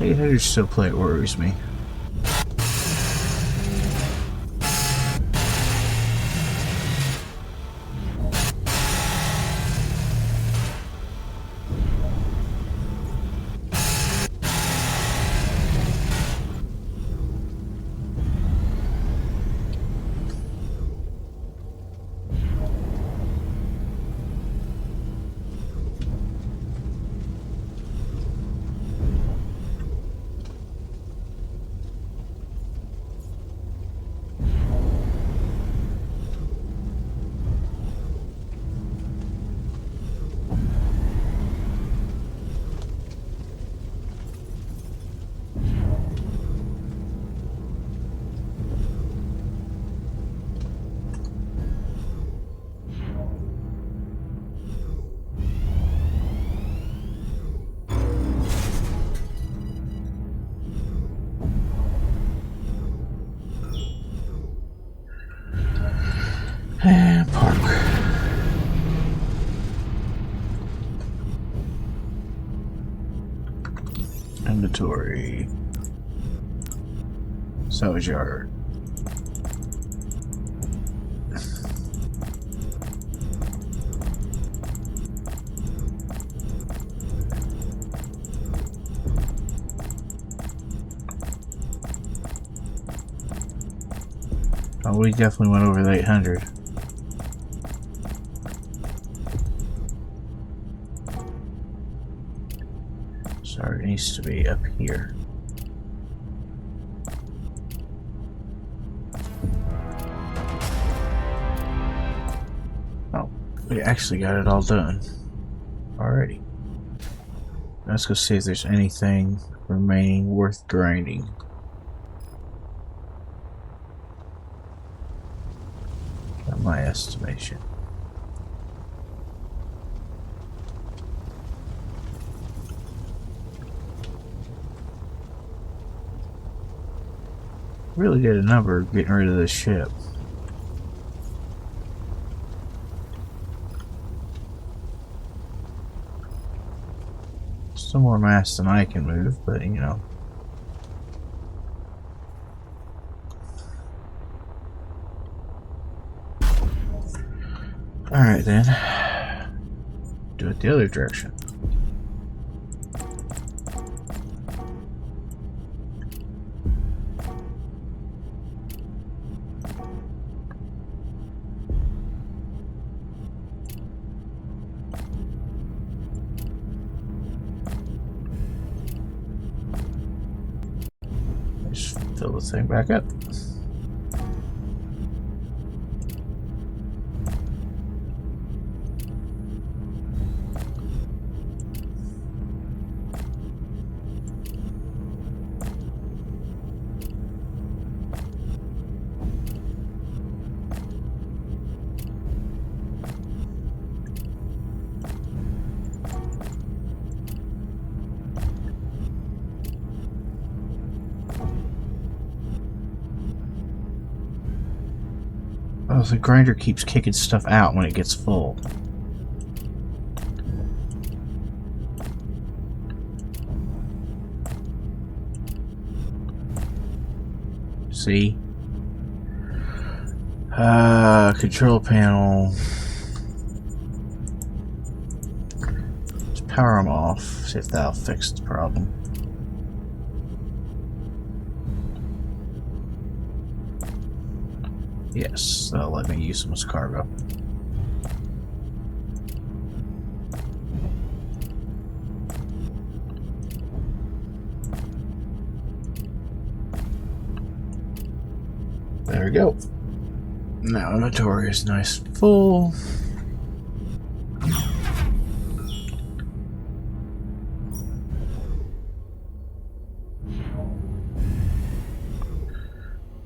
800 still plate worries me. And park. Inventory. Salvage yard. Oh, we definitely went over the 800. Sorry, it needs to be up here. Oh, we actually got it all done. Alrighty. Let's go see if there's anything remaining worth grinding. By my estimation. Really did a number getting rid of this ship. Still more mass than I can move, but you know. Alright then. Do it the other direction. Just fill the thing back up. Oh, the grinder keeps kicking stuff out when it gets full. See? Control panel. Let's power them off, see if that'll fix the problem. Yes, that'll let me use them as cargo. There we go. Now inventory is nice and full.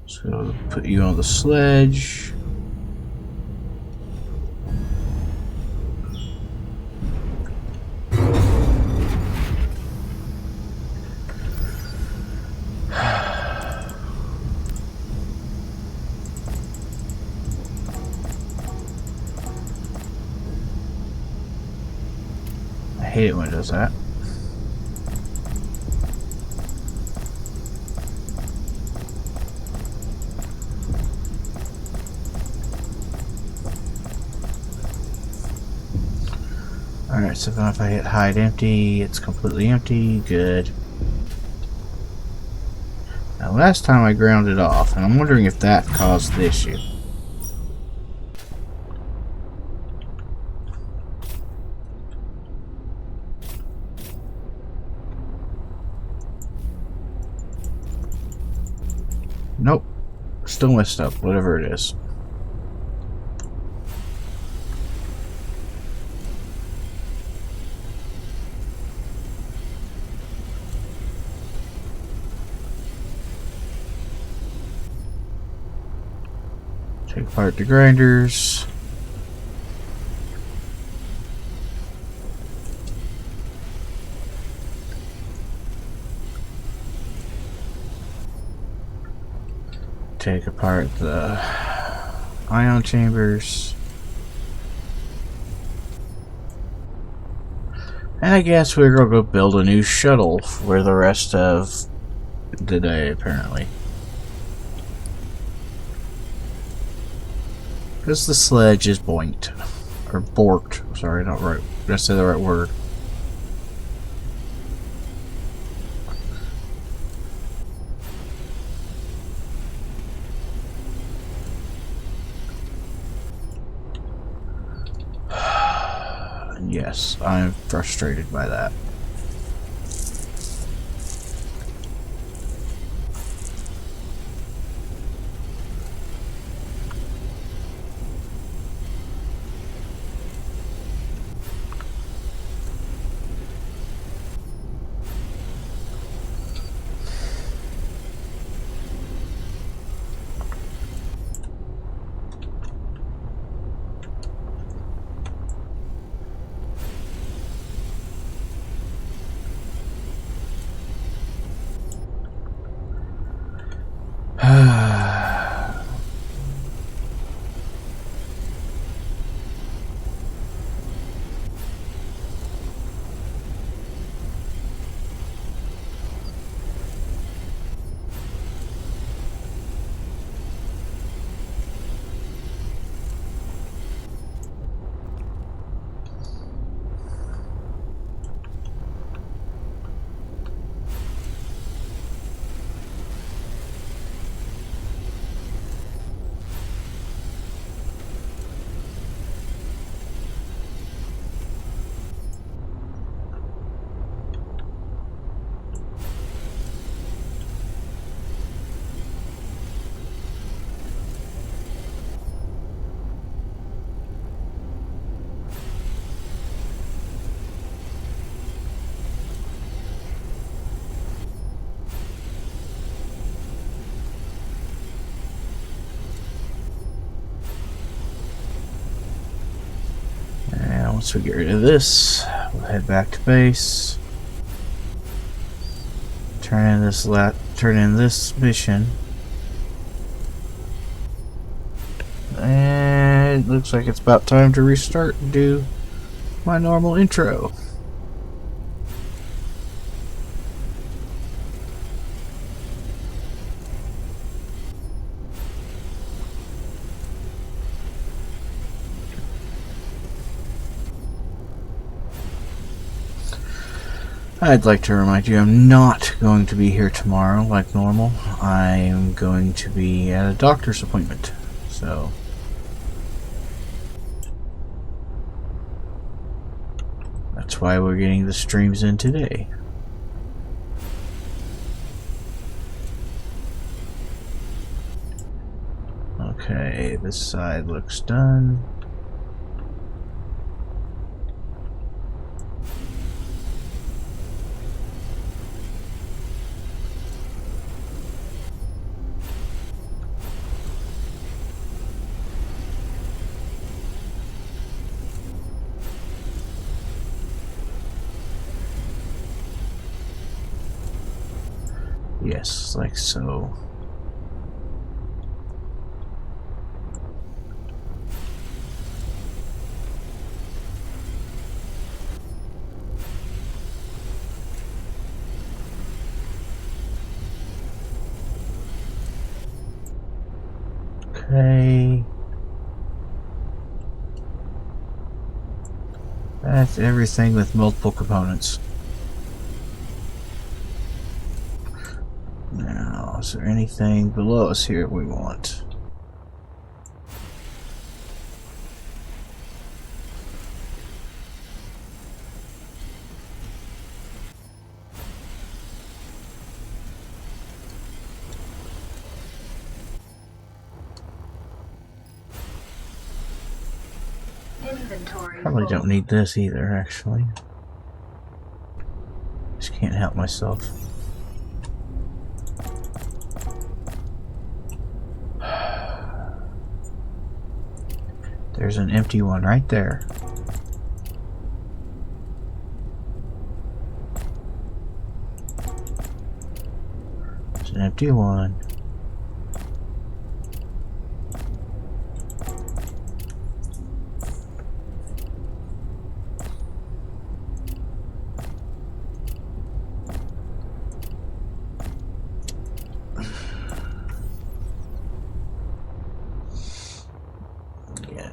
So put you on the sledge. I hate it when it does that. Alright, so now if I hit hide empty, it's completely empty. Good. Now, last time I ground it off, and I'm wondering if that caused the issue. Nope. Still messed up, whatever it is. Take apart the grinders. Take apart the ion chambers. And I guess we're gonna go build a new shuttle for the rest of the day, apparently. Because the sledge is boinked. Or borked. Sorry, not right. Did I say the right word? Yes, I'm frustrated by that. Once we get rid of this, we'll head back to base. Turn in this mission. And it looks like it's about time to restart and do my normal intro. I'd like to remind you I'm not going to be here tomorrow like normal. I am going to be at a doctor's appointment. So that's why we're getting the streams in today. Okay, this side looks done. Yes, like so. Okay. That's everything with multiple components. Now, is there anything below us here we want? Inventory Probably full. don't need this either, actually. Just can't help myself. There's an empty one right there. There's an empty one.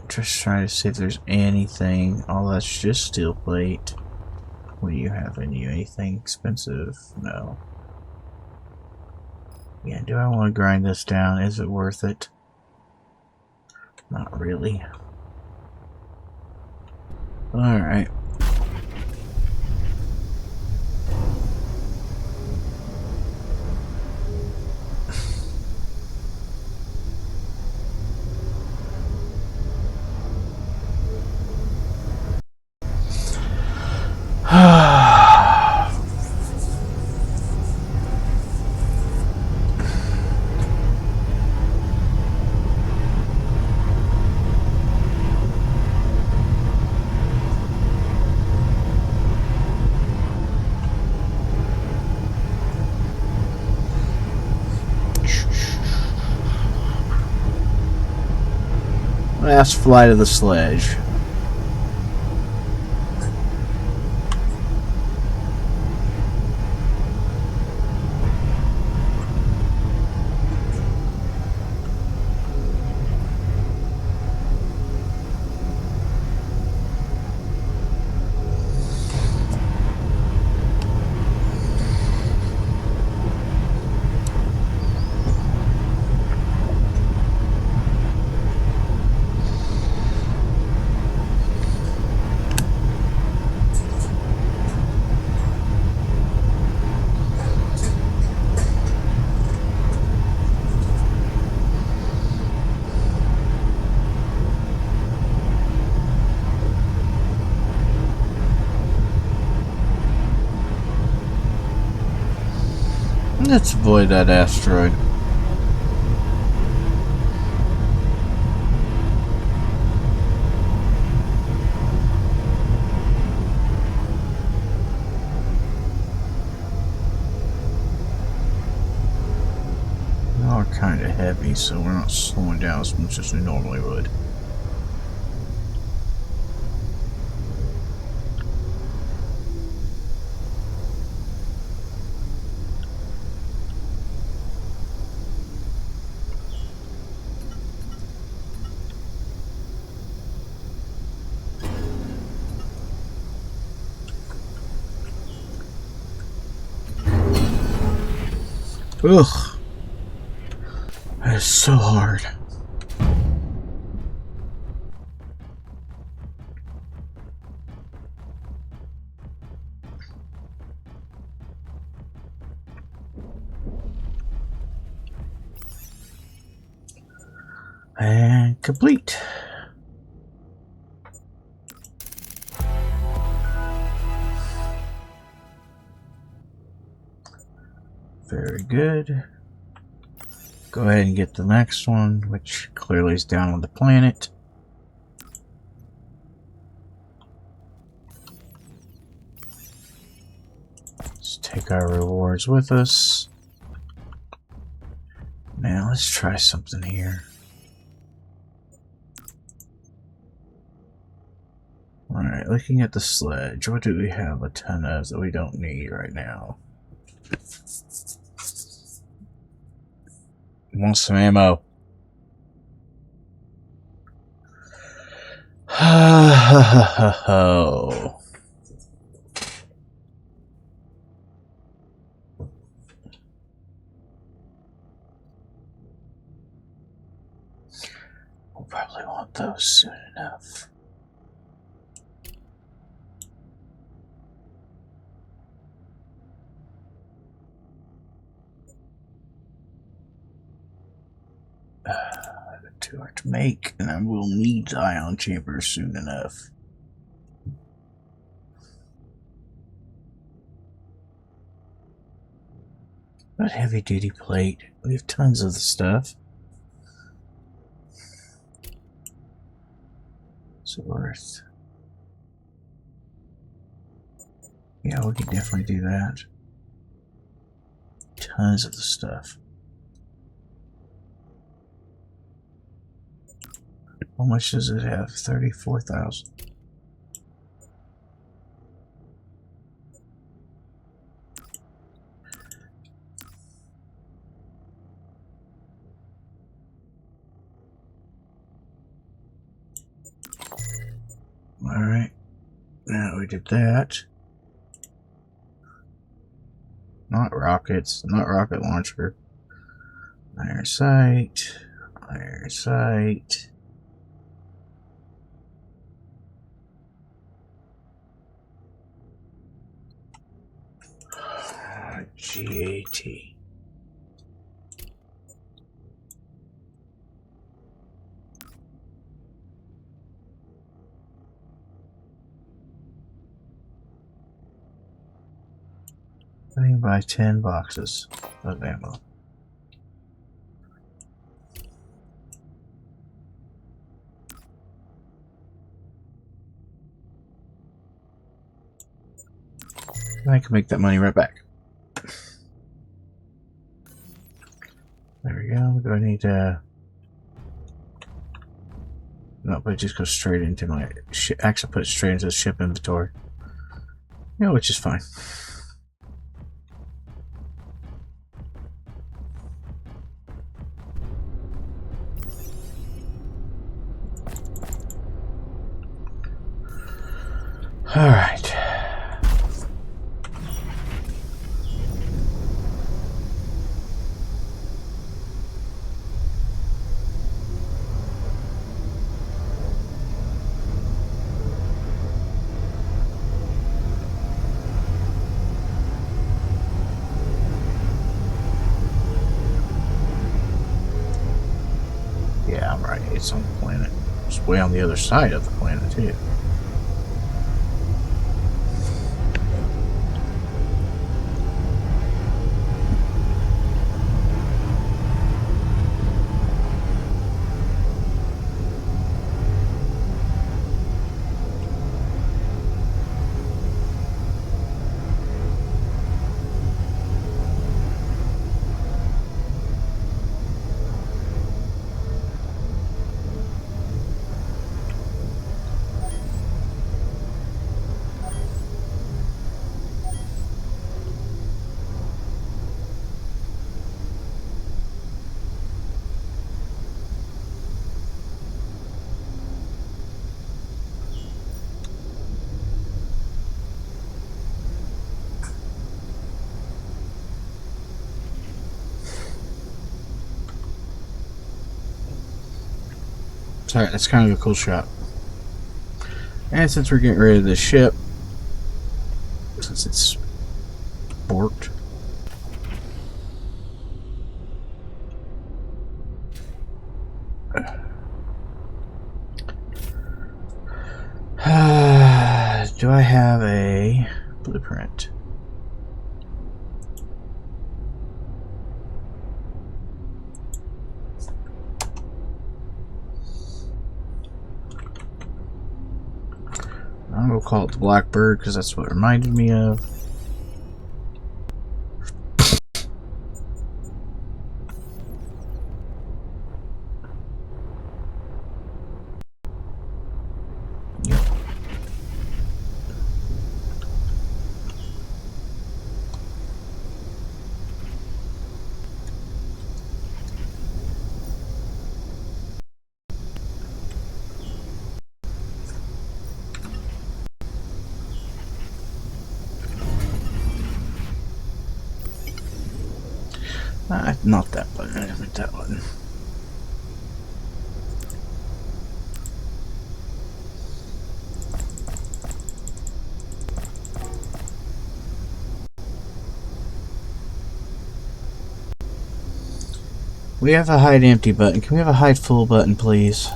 Just trying to see if there's anything. Oh, that's just steel plate. What do you have in you? Anything expensive? No. Yeah, do I want to grind this down? Is it worth it? Not really. Alright. Last flight of the sledge. Let's avoid that asteroid. Now we're kind of heavy, so we're not slowing down as much as we normally would. Ugh. That is so hard. And complete. Very good. Go ahead and get the next one, which clearly is down on the planet. Let's take our rewards with us. Now let's try something here. Alright, looking at the sledge, what do we have a ton of that we don't need right now? Want some ammo. Oh. We'll probably want those soon enough. Too hard to make, and I will need ion chambers soon enough. But heavy duty plate, we have tons of the stuff. It's worth. Yeah, we can definitely do that. Tons of the stuff. How much does it have? 34,000. Alright. Now we did that. Not rockets, not rocket launcher. Iron sight. Iron sight. GAT. I can buy 10 boxes of ammo. I can make that money right back. There we go. Do I need to... No, but it just goes straight into my... Actually put it straight into the ship inventory. Yeah, which is fine. Alright. Yeah, I'm right. It's on the planet. It's way on the other side of the planet, too. Alright, that's kind of a cool shot. And since we're getting rid of this ship, since it's borked, do I have a blueprint? I'm gonna call it the Blackbird because that's what it reminded me of. Not that button. I meant that button. We have a hide empty button. Can we have a hide full button, please?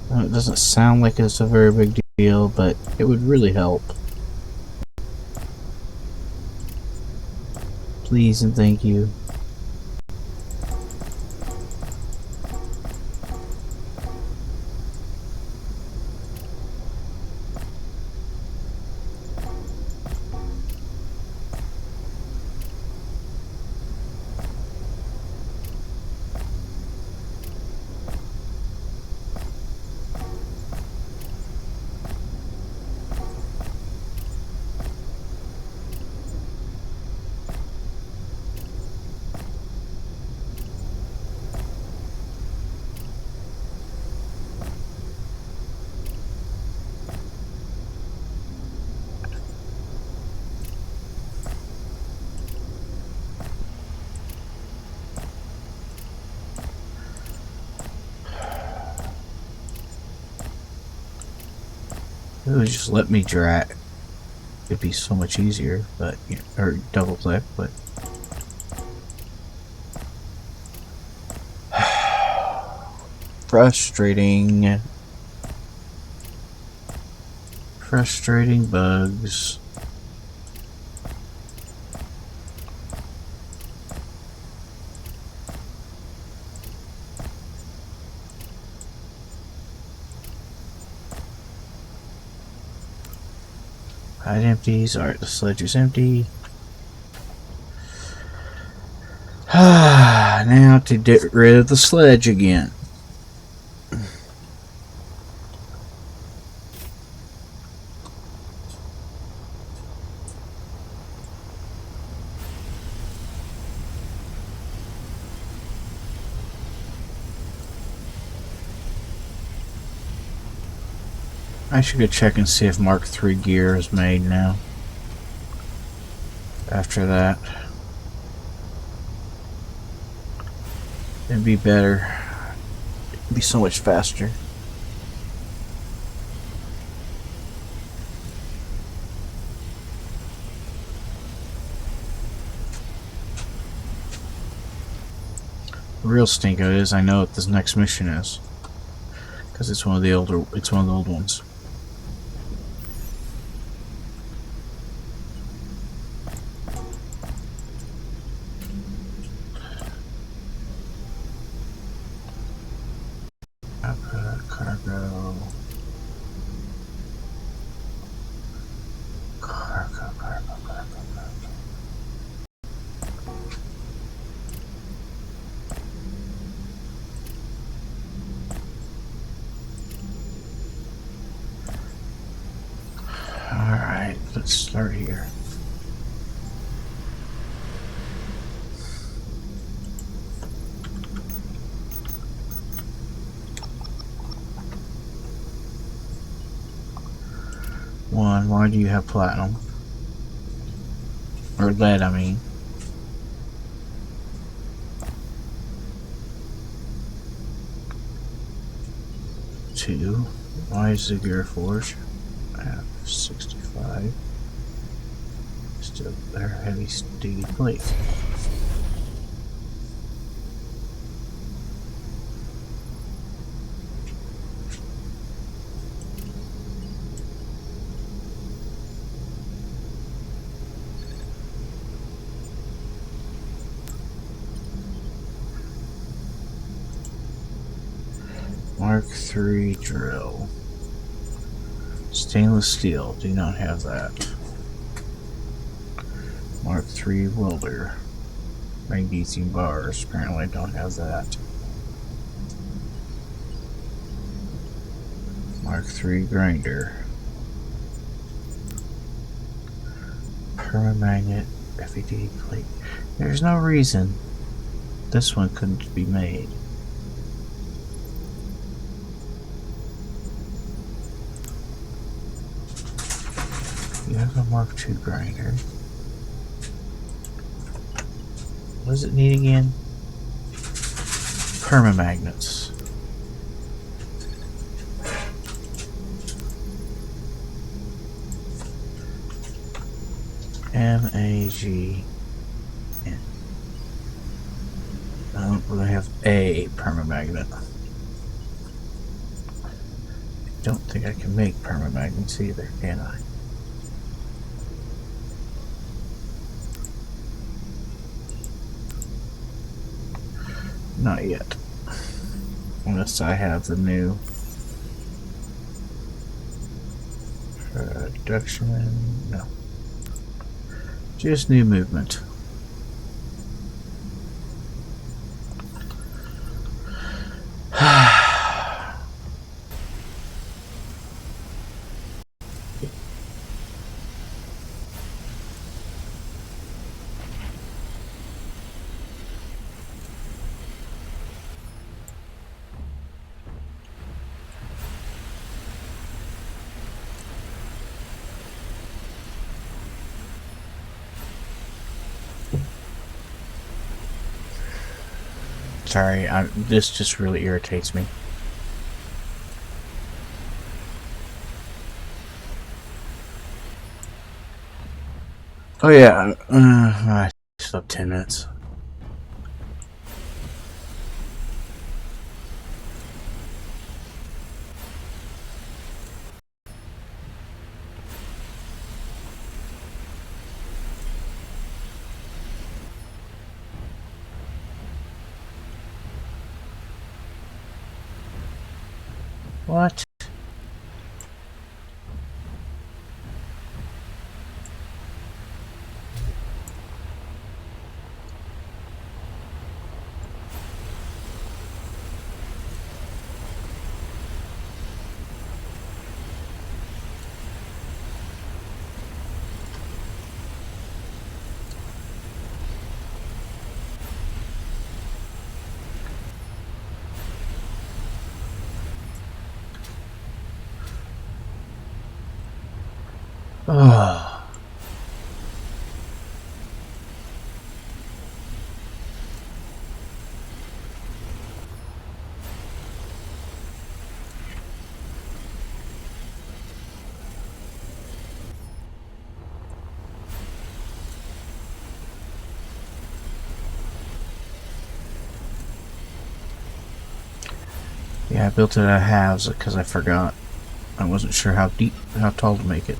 It doesn't sound like it's a very big deal, but it would really help. Please and thank you. It would just let me drag. It'd be so much easier, but or double click, but frustrating. Frustrating bugs. Hide empties. Alright, the sledge is empty. Now to get rid of the sledge again. I should go check and see if Mark III gear is made now. After that, it'd be better. It'd be so much faster. The real stinko is I know what this next mission is, because it's one of the old ones. Alright, let's start here. One, why do you have platinum? Or lead, I mean. Two, why is the gear forge? I have 65. Still better heavy duty plate. Mark III drill. Stainless steel, do not have that. Mark III welder. Magnesium bars, apparently I don't have that. Mark III grinder. Permanagnet FED plate. There's no reason this one couldn't be made. A Mark II grinder. What does it need again? Permamagnets. MAG. I don't really have a permamagnet. I don't think I can make permamagnets either, can I? Not yet. Unless I have the new production. No. Just new movement. Sorry, this just really irritates me. Oh yeah, I still have 10 minutes. What? Oh. Yeah, I built it at halves because I forgot. I wasn't sure how tall to make it.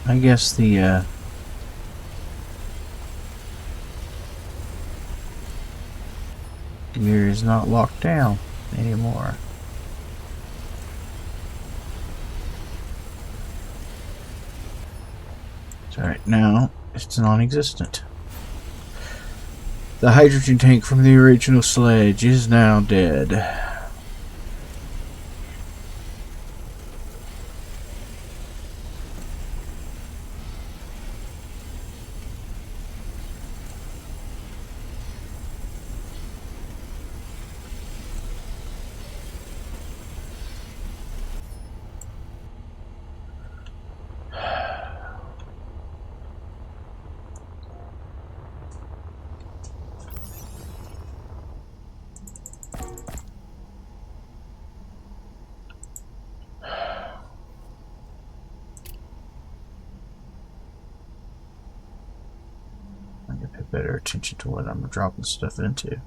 I guess the mirror is not locked down anymore. Alright, now it's non-existent. The hydrogen tank from the original sledge is now dead. I need to pay better attention to what I'm dropping stuff into.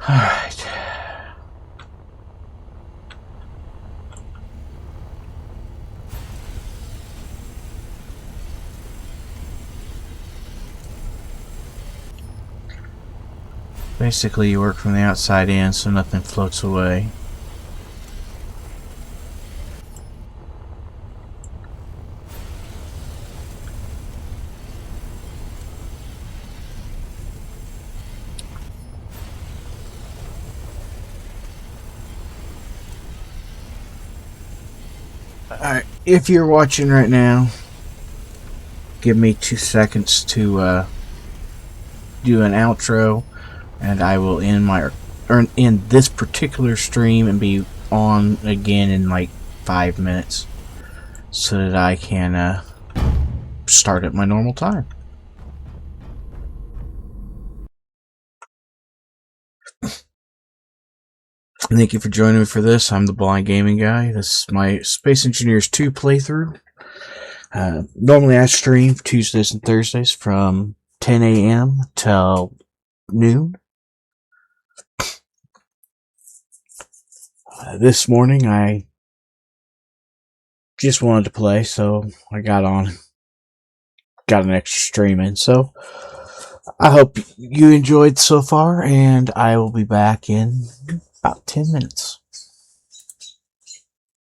Alright. Basically, you work from the outside in so nothing floats away. Alright, if you're watching right now, give me 2 seconds to do an outro, and I will end this particular stream and be on again in like 5 minutes, so that I can start at my normal time. Thank you for joining me for this. I'm the Blind Gaming Guy. This is my Space Engineers 2 playthrough. Normally I stream Tuesdays and Thursdays from 10 a.m. till noon. This morning I just wanted to play, so I got an extra stream in. So I hope you enjoyed so far, and I will be back in about 10 minutes.